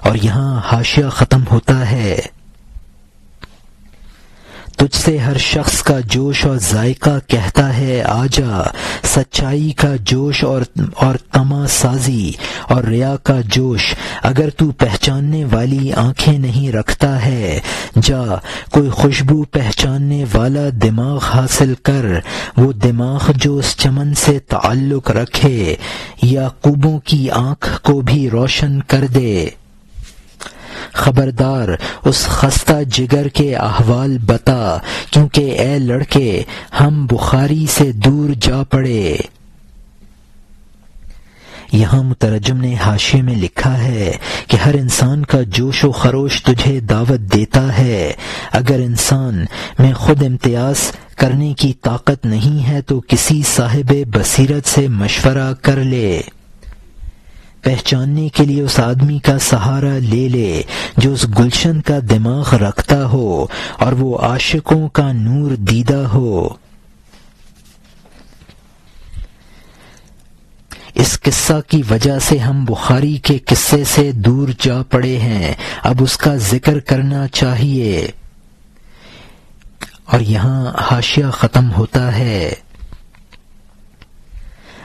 اور یہاں حاشیہ ختم ہوتا ہے۔ تجھ سے ہر شخص کا جوش اور ذائقہ کہتا ہے آجا، سچائی کا جوش اور طمع سازی اور ریا کا جوش اگر تو پہچاننے والی آنکھیں نہیں رکھتا ہے، جا کوئی خوشبو پہچاننے والا دماغ حاصل کر، وہ دماغ جو اس چمن سے تعلق رکھے یعقوبوں کی آنکھ کو بھی روشن کر دے۔ خبردار اس خستہ جگر کے احوال بتا، کیونکہ اے لڑکے ہم بخاری سے دور جا پڑے۔ یہاں مترجم نے حاشیے میں لکھا ہے کہ ہر انسان کا جوش و خروش تجھے دعوت دیتا ہے۔ اگر انسان میں خود امتیاز کرنے کی طاقت نہیں ہے تو کسی صاحب بصیرت سے مشورہ کر لے، پہچاننے کے لیے اس آدمی کا سہارا لے لے جو اس گلشن کا دماغ رکھتا ہو اور وہ عاشقوں کا نور دیدہ ہو۔ اس قصہ کی وجہ سے ہم بخاری کے قصے سے دور جا پڑے ہیں، اب اس کا ذکر کرنا چاہیے۔ اور یہاں حاشیہ ختم ہوتا ہے۔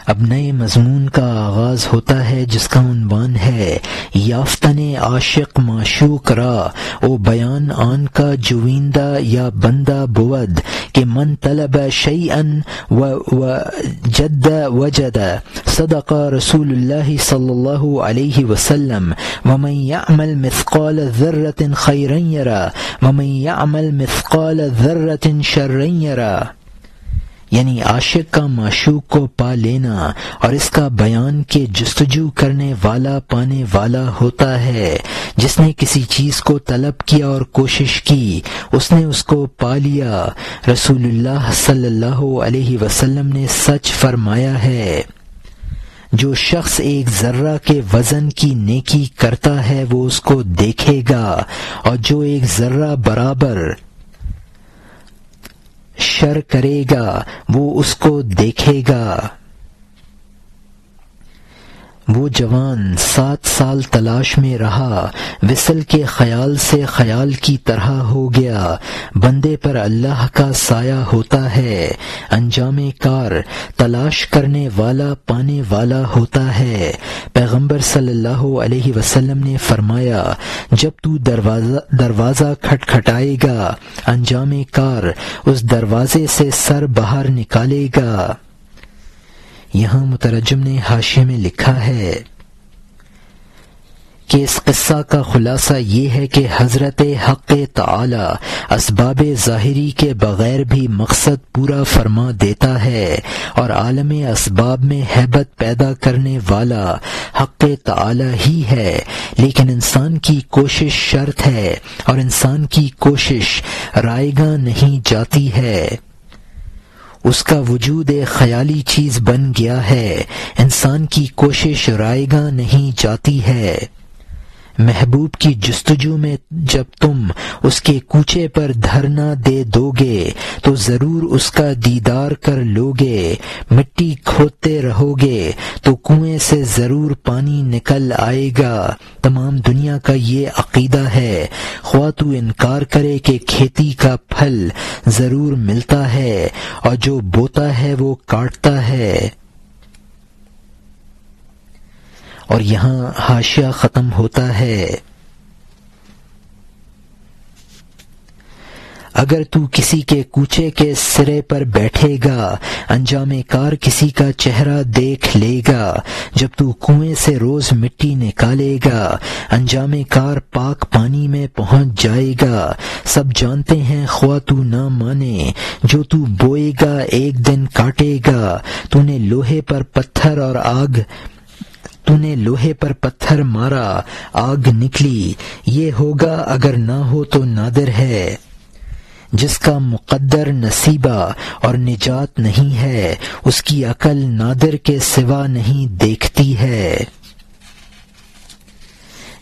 اب نئے مضمون کا آغاز ہوتا ہے جس کا عنوان ہے یافتن عاشق معشوق را او بیان آن کا جویندہ یا بندہ بود کہ من طلب شیئا وجد وجد صدق رسول اللہ صلی اللہ علیہ وسلم ومن يعمل مثقال ذرة خیرا یرا ومن يعمل مثقال ذرة شرا یرا، یعنی عاشق کا معشوق کو پا لینا اور اس کا بیان کے جستجو کرنے والا پانے والا ہوتا ہے۔ جس نے کسی چیز کو طلب کیا اور کوشش کی اس نے اس کو پا لیا۔ رسول اللہ صلی اللہ علیہ وسلم نے سچ فرمایا ہے، جو شخص ایک ذرہ کے وزن کی نیکی کرتا ہے وہ اس کو دیکھے گا اور جو ایک ذرہ برابر شر کرے گا وہ اس کو دیکھے گا۔ وہ جوان 7 سال تلاش میں رہا، وصل کے خیال سے خیال کی طرح ہو گیا۔ بندے پر اللہ کا سایہ ہوتا ہے، انجام کار تلاش کرنے والا پانے والا ہوتا ہے۔ پیغمبر صلی اللہ علیہ وسلم نے فرمایا، جب تو دروازہ کھٹکھٹائے گا، انجام کار اس دروازے سے سر باہر نکالے گا۔ یہاں مترجم نے حاشیے میں لکھا ہے کہ اس قصہ کا خلاصہ یہ ہے کہ حضرت حق تعالی اسباب ظاہری کے بغیر بھی مقصد پورا فرما دیتا ہے، اور عالم اسباب میں ہیبت پیدا کرنے والا حق تعالی ہی ہے، لیکن انسان کی کوشش شرط ہے، اور انسان کی کوشش رائے گاں نہیں جاتی ہے۔ اس کا وجود ایک خیالی چیز بن گیا ہے، انسان کی کوشش رائے گاں نہیں جاتی ہے۔ محبوب کی جستجو میں جب تم اس کے کوچے پر دھرنا دے دو گے تو ضرور اس کا دیدار کر لو گے۔ مٹی کھودتے رہو گے تو کنویں سے ضرور پانی نکل آئے گا۔ تمام دنیا کا یہ عقیدہ ہے، خواہ تو انکار کرے کہ کھیتی کا پھل ضرور ملتا ہے، اور جو بوتا ہے وہ کاٹتا ہے۔ اور یہاں حاشیہ ختم ہوتا ہے۔ اگر تو کسی کے کوچے کے سرے پر بیٹھے گا، انجام کار کسی کا چہرہ دیکھ لے گا۔ جب تو کنویں سے روز مٹی نکالے گا، انجام کار پاک پانی میں پہنچ جائے گا۔ سب جانتے ہیں، خواہ تو نہ مانے، جو تو بوئے گا ایک دن کاٹے گا۔ تو نے لوہے پر پتھر مارا، آگ نکلی۔ یہ ہوگا اگر نہ ہو تو نادر ہے۔ جس کا مقدر نصیبہ اور نجات نہیں ہے، اس کی عقل نادر کے سوا نہیں دیکھتی ہے۔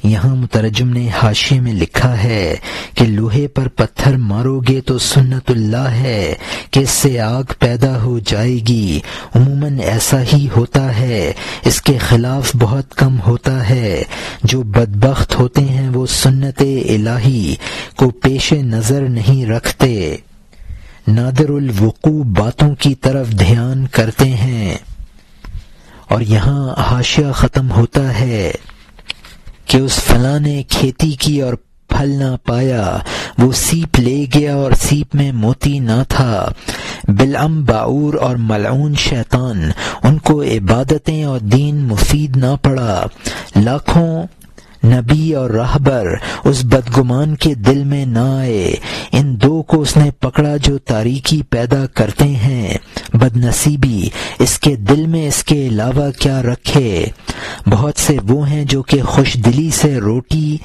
یہاں مترجم نے حاشیے میں لکھا ہے کہ لوہے پر پتھر مارو گے تو سنت اللہ ہے کہ اس سے آگ پیدا ہو جائے گی۔ عموماً ایسا ہی ہوتا ہے، اس کے خلاف بہت کم ہوتا ہے۔ جو بدبخت ہوتے ہیں وہ سنت الہی کو پیش نظر نہیں رکھتے، نادر الوقوع باتوں کی طرف دھیان کرتے ہیں۔ اور یہاں حاشیہ ختم ہوتا ہے کہ اس فلاں نے کھیتی کی اور پھل نہ پایا، وہ سیپ لے گیا اور سیپ میں موتی نہ تھا۔ بلعم باعور اور ملعون شیطان، ان کو عبادتیں اور دین مفید نہ پڑا۔ لاکھوں نبی اور راہبر اس بدگمان کے دل میں نہ آئے۔ ان دو کو اس نے پکڑا جو تاریکی پیدا کرتے ہیں۔ بد نصیبی اس کے دل میں اس کے علاوہ کیا رکھے۔ بہت سے وہ ہیں جو کہ خوش دلی سے روٹی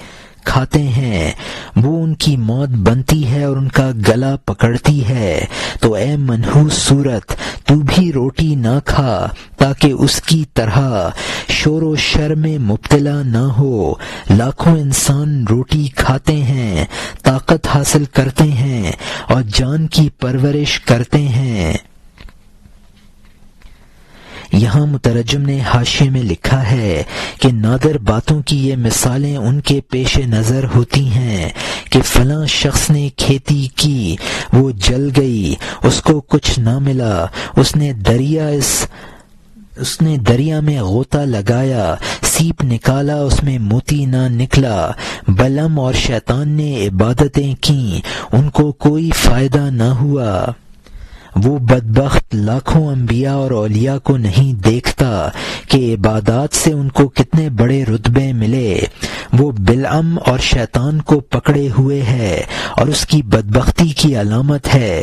کھاتے ہیں، وہ ان کی موت بنتی ہے اور ان کا گلا پکڑتی ہے۔ تو اے منحوس صورت، تو بھی روٹی نہ کھا تاکہ اس کی طرح شور و شر میں مبتلا نہ ہو۔ لاکھوں انسان روٹی کھاتے ہیں، طاقت حاصل کرتے ہیں اور جان کی پرورش کرتے ہیں۔ یہاں مترجم نے حاشیے میں لکھا ہے کہ نادر باتوں کی یہ مثالیں ان کے پیش نظر ہوتی ہیں کہ فلاں شخص نے کھیتی کی، وہ جل گئی، اس کو کچھ نہ ملا، اس نے دریا میں غوطہ لگایا، سیپ نکالا، اس میں موتی نہ نکلا۔ بلعم اور شیطان نے عبادتیں کیں، ان کو کوئی فائدہ نہ ہوا۔ وہ بدبخت لاکھوں انبیاء اور اولیاء کو نہیں دیکھتا کہ عبادات سے ان کو کتنے بڑے رتبے ملے۔ وہ بلعم اور شیطان کو پکڑے ہوئے ہے اور اس کی بدبختی کی علامت ہے،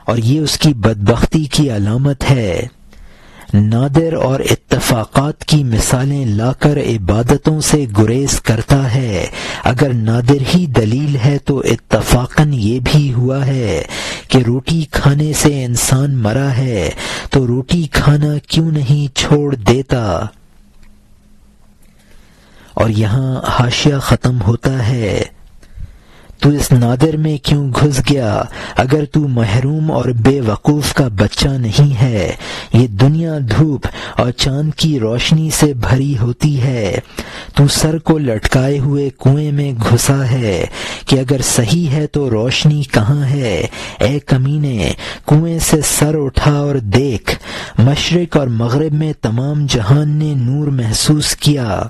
اور یہ اس کی بدبختی کی علامت ہے۔ نادر اور اتفاقات کی مثالیں لا کر عبادتوں سے گریز کرتا ہے۔ اگر نادر ہی دلیل ہے تو اتفاقاً یہ بھی ہوا ہے کہ روٹی کھانے سے انسان مرا ہے، تو روٹی کھانا کیوں نہیں چھوڑ دیتا۔ اور یہاں حاشیہ ختم ہوتا ہے۔ تو اس نادر میں کیوں گھس گیا؟ اگر تو محروم اور بے وقوف کا بچہ نہیں ہے، یہ دنیا دھوپ اور چاند کی روشنی سے بھری ہوتی ہے، تو سر کو لٹکائے ہوئے کنویں میں گھسا ہے کہ اگر صحیح ہے تو روشنی کہاں ہے؟ اے کمینے، کنویں سے سر اٹھا اور دیکھ، مشرق اور مغرب میں تمام جہان نے نور محسوس کیا۔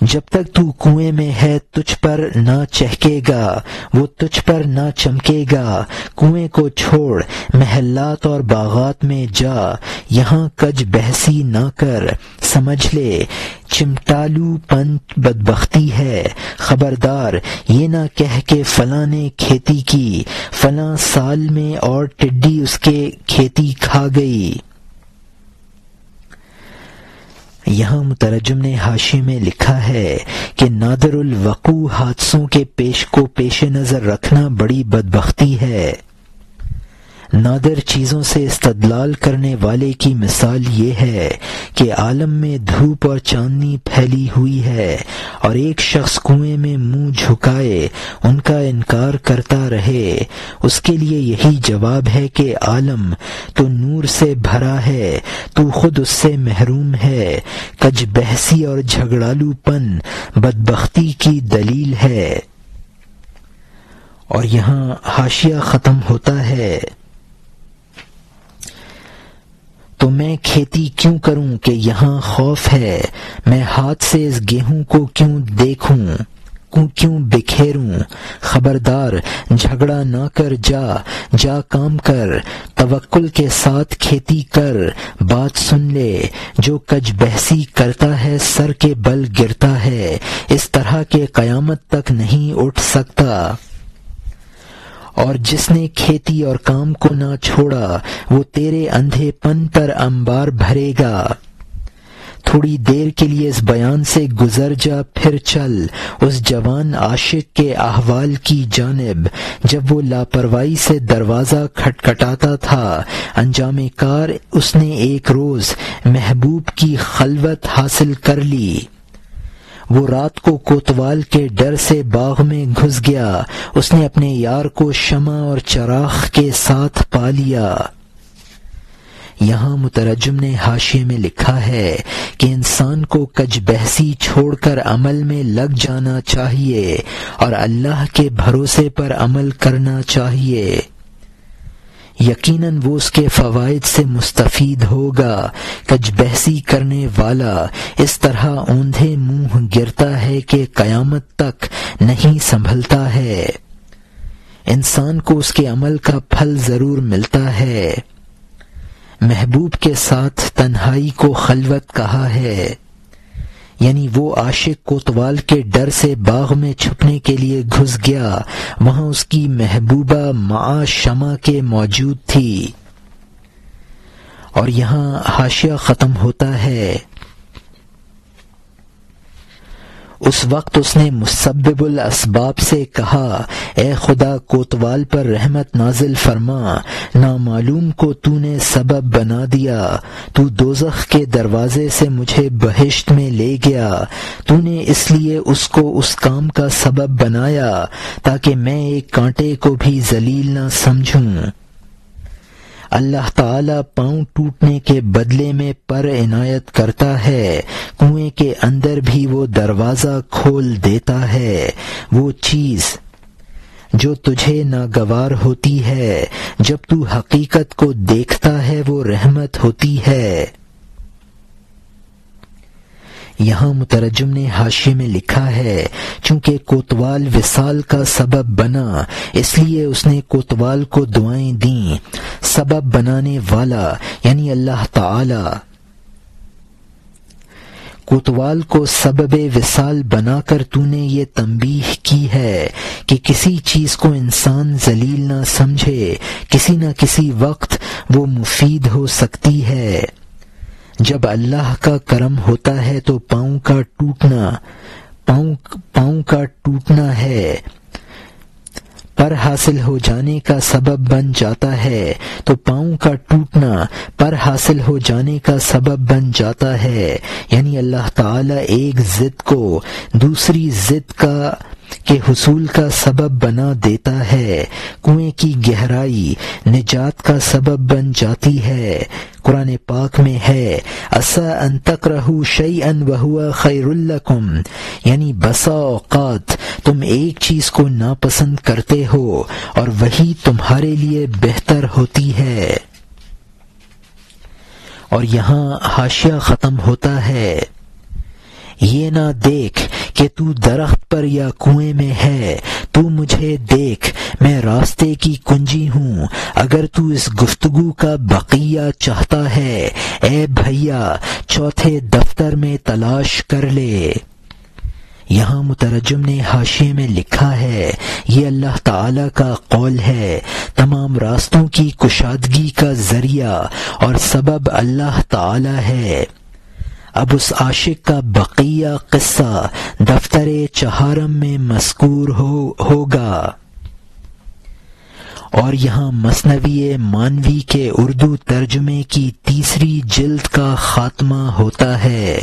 جب تک تو کنویں میں ہے تجھ پر نہ چہکے گا، وہ تجھ پر نہ چمکے گا۔ کنویں کو چھوڑ، محلات اور باغات میں جا، یہاں کج بحثی نہ کر، سمجھ لے چمٹالو پن بدبختی ہے۔ خبردار یہ نہ کہہ کہ فلاں نے کھیتی کی فلاں سال میں اور ٹڈی اس کے کھیتی کھا گئی۔ یہاں مترجم نے حاشیے میں لکھا ہے کہ نادر الوقوع حادثوں کے پیش نظر رکھنا بڑی بدبختی ہے۔ نادر چیزوں سے استدلال کرنے والے کی مثال یہ ہے کہ عالم میں دھوپ اور چاندنی پھیلی ہوئی ہے اور ایک شخص کنویں میں منہ جھکائے ان کا انکار کرتا رہے۔ اس کے لیے یہی جواب ہے کہ عالم تو نور سے بھرا ہے، تو خود اس سے محروم ہے۔ کج بحثی اور جھگڑالو پن بدبختی کی دلیل ہے۔ اور یہاں حاشیہ ختم ہوتا ہے، تو میں کھیتی کیوں کروں کہ یہاں خوف ہے، میں ہاتھ سے اس گیہوں کو کیوں دیکھوں، کیوں بکھیروں۔ خبردار جھگڑا نہ کر، جا کام کر، توکل کے ساتھ کھیتی کر۔ بات سن لے، جو کج بحثی کرتا ہے سر کے بل گرتا ہے، اس طرح کہ قیامت تک نہیں اٹھ سکتا۔ اور جس نے کھیتی اور کام کو نہ چھوڑا وہ تیرے اندھے پن پر انبار بھرے گا۔ تھوڑی دیر کے لیے اس بیان سے گزر جا، پھر چل اس جوان عاشق کے احوال کی جانب جب وہ لاپرواہی سے دروازہ کھٹکھٹاتا تھا۔ انجام کار اس نے ایک روز محبوب کی خلوت حاصل کر لی۔ وہ رات کو کوتوال کے ڈر سے باغ میں گھس گیا، اس نے اپنے یار کو شمع اور چراغ کے ساتھ پا لیا۔ یہاں مترجم نے حاشیے میں لکھا ہے کہ انسان کو کج بحثی چھوڑ کر عمل میں لگ جانا چاہیے اور اللہ کے بھروسے پر عمل کرنا چاہیے۔ یقیناً وہ اس کے فوائد سے مستفید ہوگا۔ کج بحثی کرنے والا اس طرح اوندھے منہ گرتا ہے کہ قیامت تک نہیں سنبھلتا ہے۔ انسان کو اس کے عمل کا پھل ضرور ملتا ہے۔ محبوب کے ساتھ تنہائی کو خلوت کہا ہے، یعنی وہ عاشق کوتوال کے ڈر سے باغ میں چھپنے کے لیے گھس گیا، وہاں اس کی محبوبہ مع شمع کے موجود تھی۔ اور یہاں حاشیہ ختم ہوتا ہے، اس وقت اس نے مسبب الاسباب سے کہا، اے خدا کوتوال پر رحمت نازل فرما، نامعلوم کو تو نے سبب بنا دیا، تو دوزخ کے دروازے سے مجھے بہشت میں لے گیا، تو نے اس لیے اس کو اس کام کا سبب بنایا تاکہ میں ایک کانٹے کو بھی ذلیل نہ سمجھوں۔ اللہ تعالیٰ پاؤں ٹوٹنے کے بدلے میں پر عنایت کرتا ہے، کنویں کے اندر بھی وہ دروازہ کھول دیتا ہے۔ وہ چیز جو تجھے ناگوار ہوتی ہے جب تو حقیقت کو دیکھتا ہے وہ رحمت ہوتی ہے۔ یہاں مترجم نے حاشیے میں لکھا ہے، چونکہ کوتوال وصال کا سبب بنا اس لیے اس نے کوتوال کو دعائیں دیں۔ سبب بنانے والا یعنی اللہ تعالی کوتوال کو سبب وصال بنا کر تو نے یہ تنبیہ کی ہے کہ کسی چیز کو انسان ذلیل نہ سمجھے، کسی نہ کسی وقت وہ مفید ہو سکتی ہے۔ جب اللہ کا کرم ہوتا ہے تو پاؤں کا ٹوٹنا ہے، پر حاصل ہو جانے کا سبب بن جاتا ہے، تو پاؤں کا ٹوٹنا پر حاصل ہو جانے کا سبب بن جاتا ہے، یعنی اللہ تعالی ایک ضد کو دوسری ضد کا کہ حصول کا سبب بنا دیتا ہے، کنویں کی گہرائی نجات کا سبب بن جاتی ہے۔ قرآن پاک میں ہے عسیٰ ان تکرہوا شیئا وہو خیر لکم، یعنی بسا اوقات تم ایک چیز کو ناپسند کرتے ہو اور وہی تمہارے لیے بہتر ہوتی ہے۔ اور یہاں حاشیہ ختم ہوتا ہے، یہ نہ دیکھ کہ تو درخت پر یا کنویں میں ہے، تو مجھے دیکھ میں راستے کی کنجی ہوں، اگر تو اس گفتگو کا بقیہ چاہتا ہے اے بھیا چوتھے دفتر میں تلاش کر لے۔ یہاں مترجم نے حاشیے میں لکھا ہے یہ اللہ تعالی کا قول ہے، تمام راستوں کی کشادگی کا ذریعہ اور سبب اللہ تعالی ہے۔ اب اس عاشق کا بقیہ قصہ دفتر چہارم میں مذکور ہوگا۔ اور یہاں مثنوی مانوی کے اردو ترجمے کی تیسری جلد کا خاتمہ ہوتا ہے۔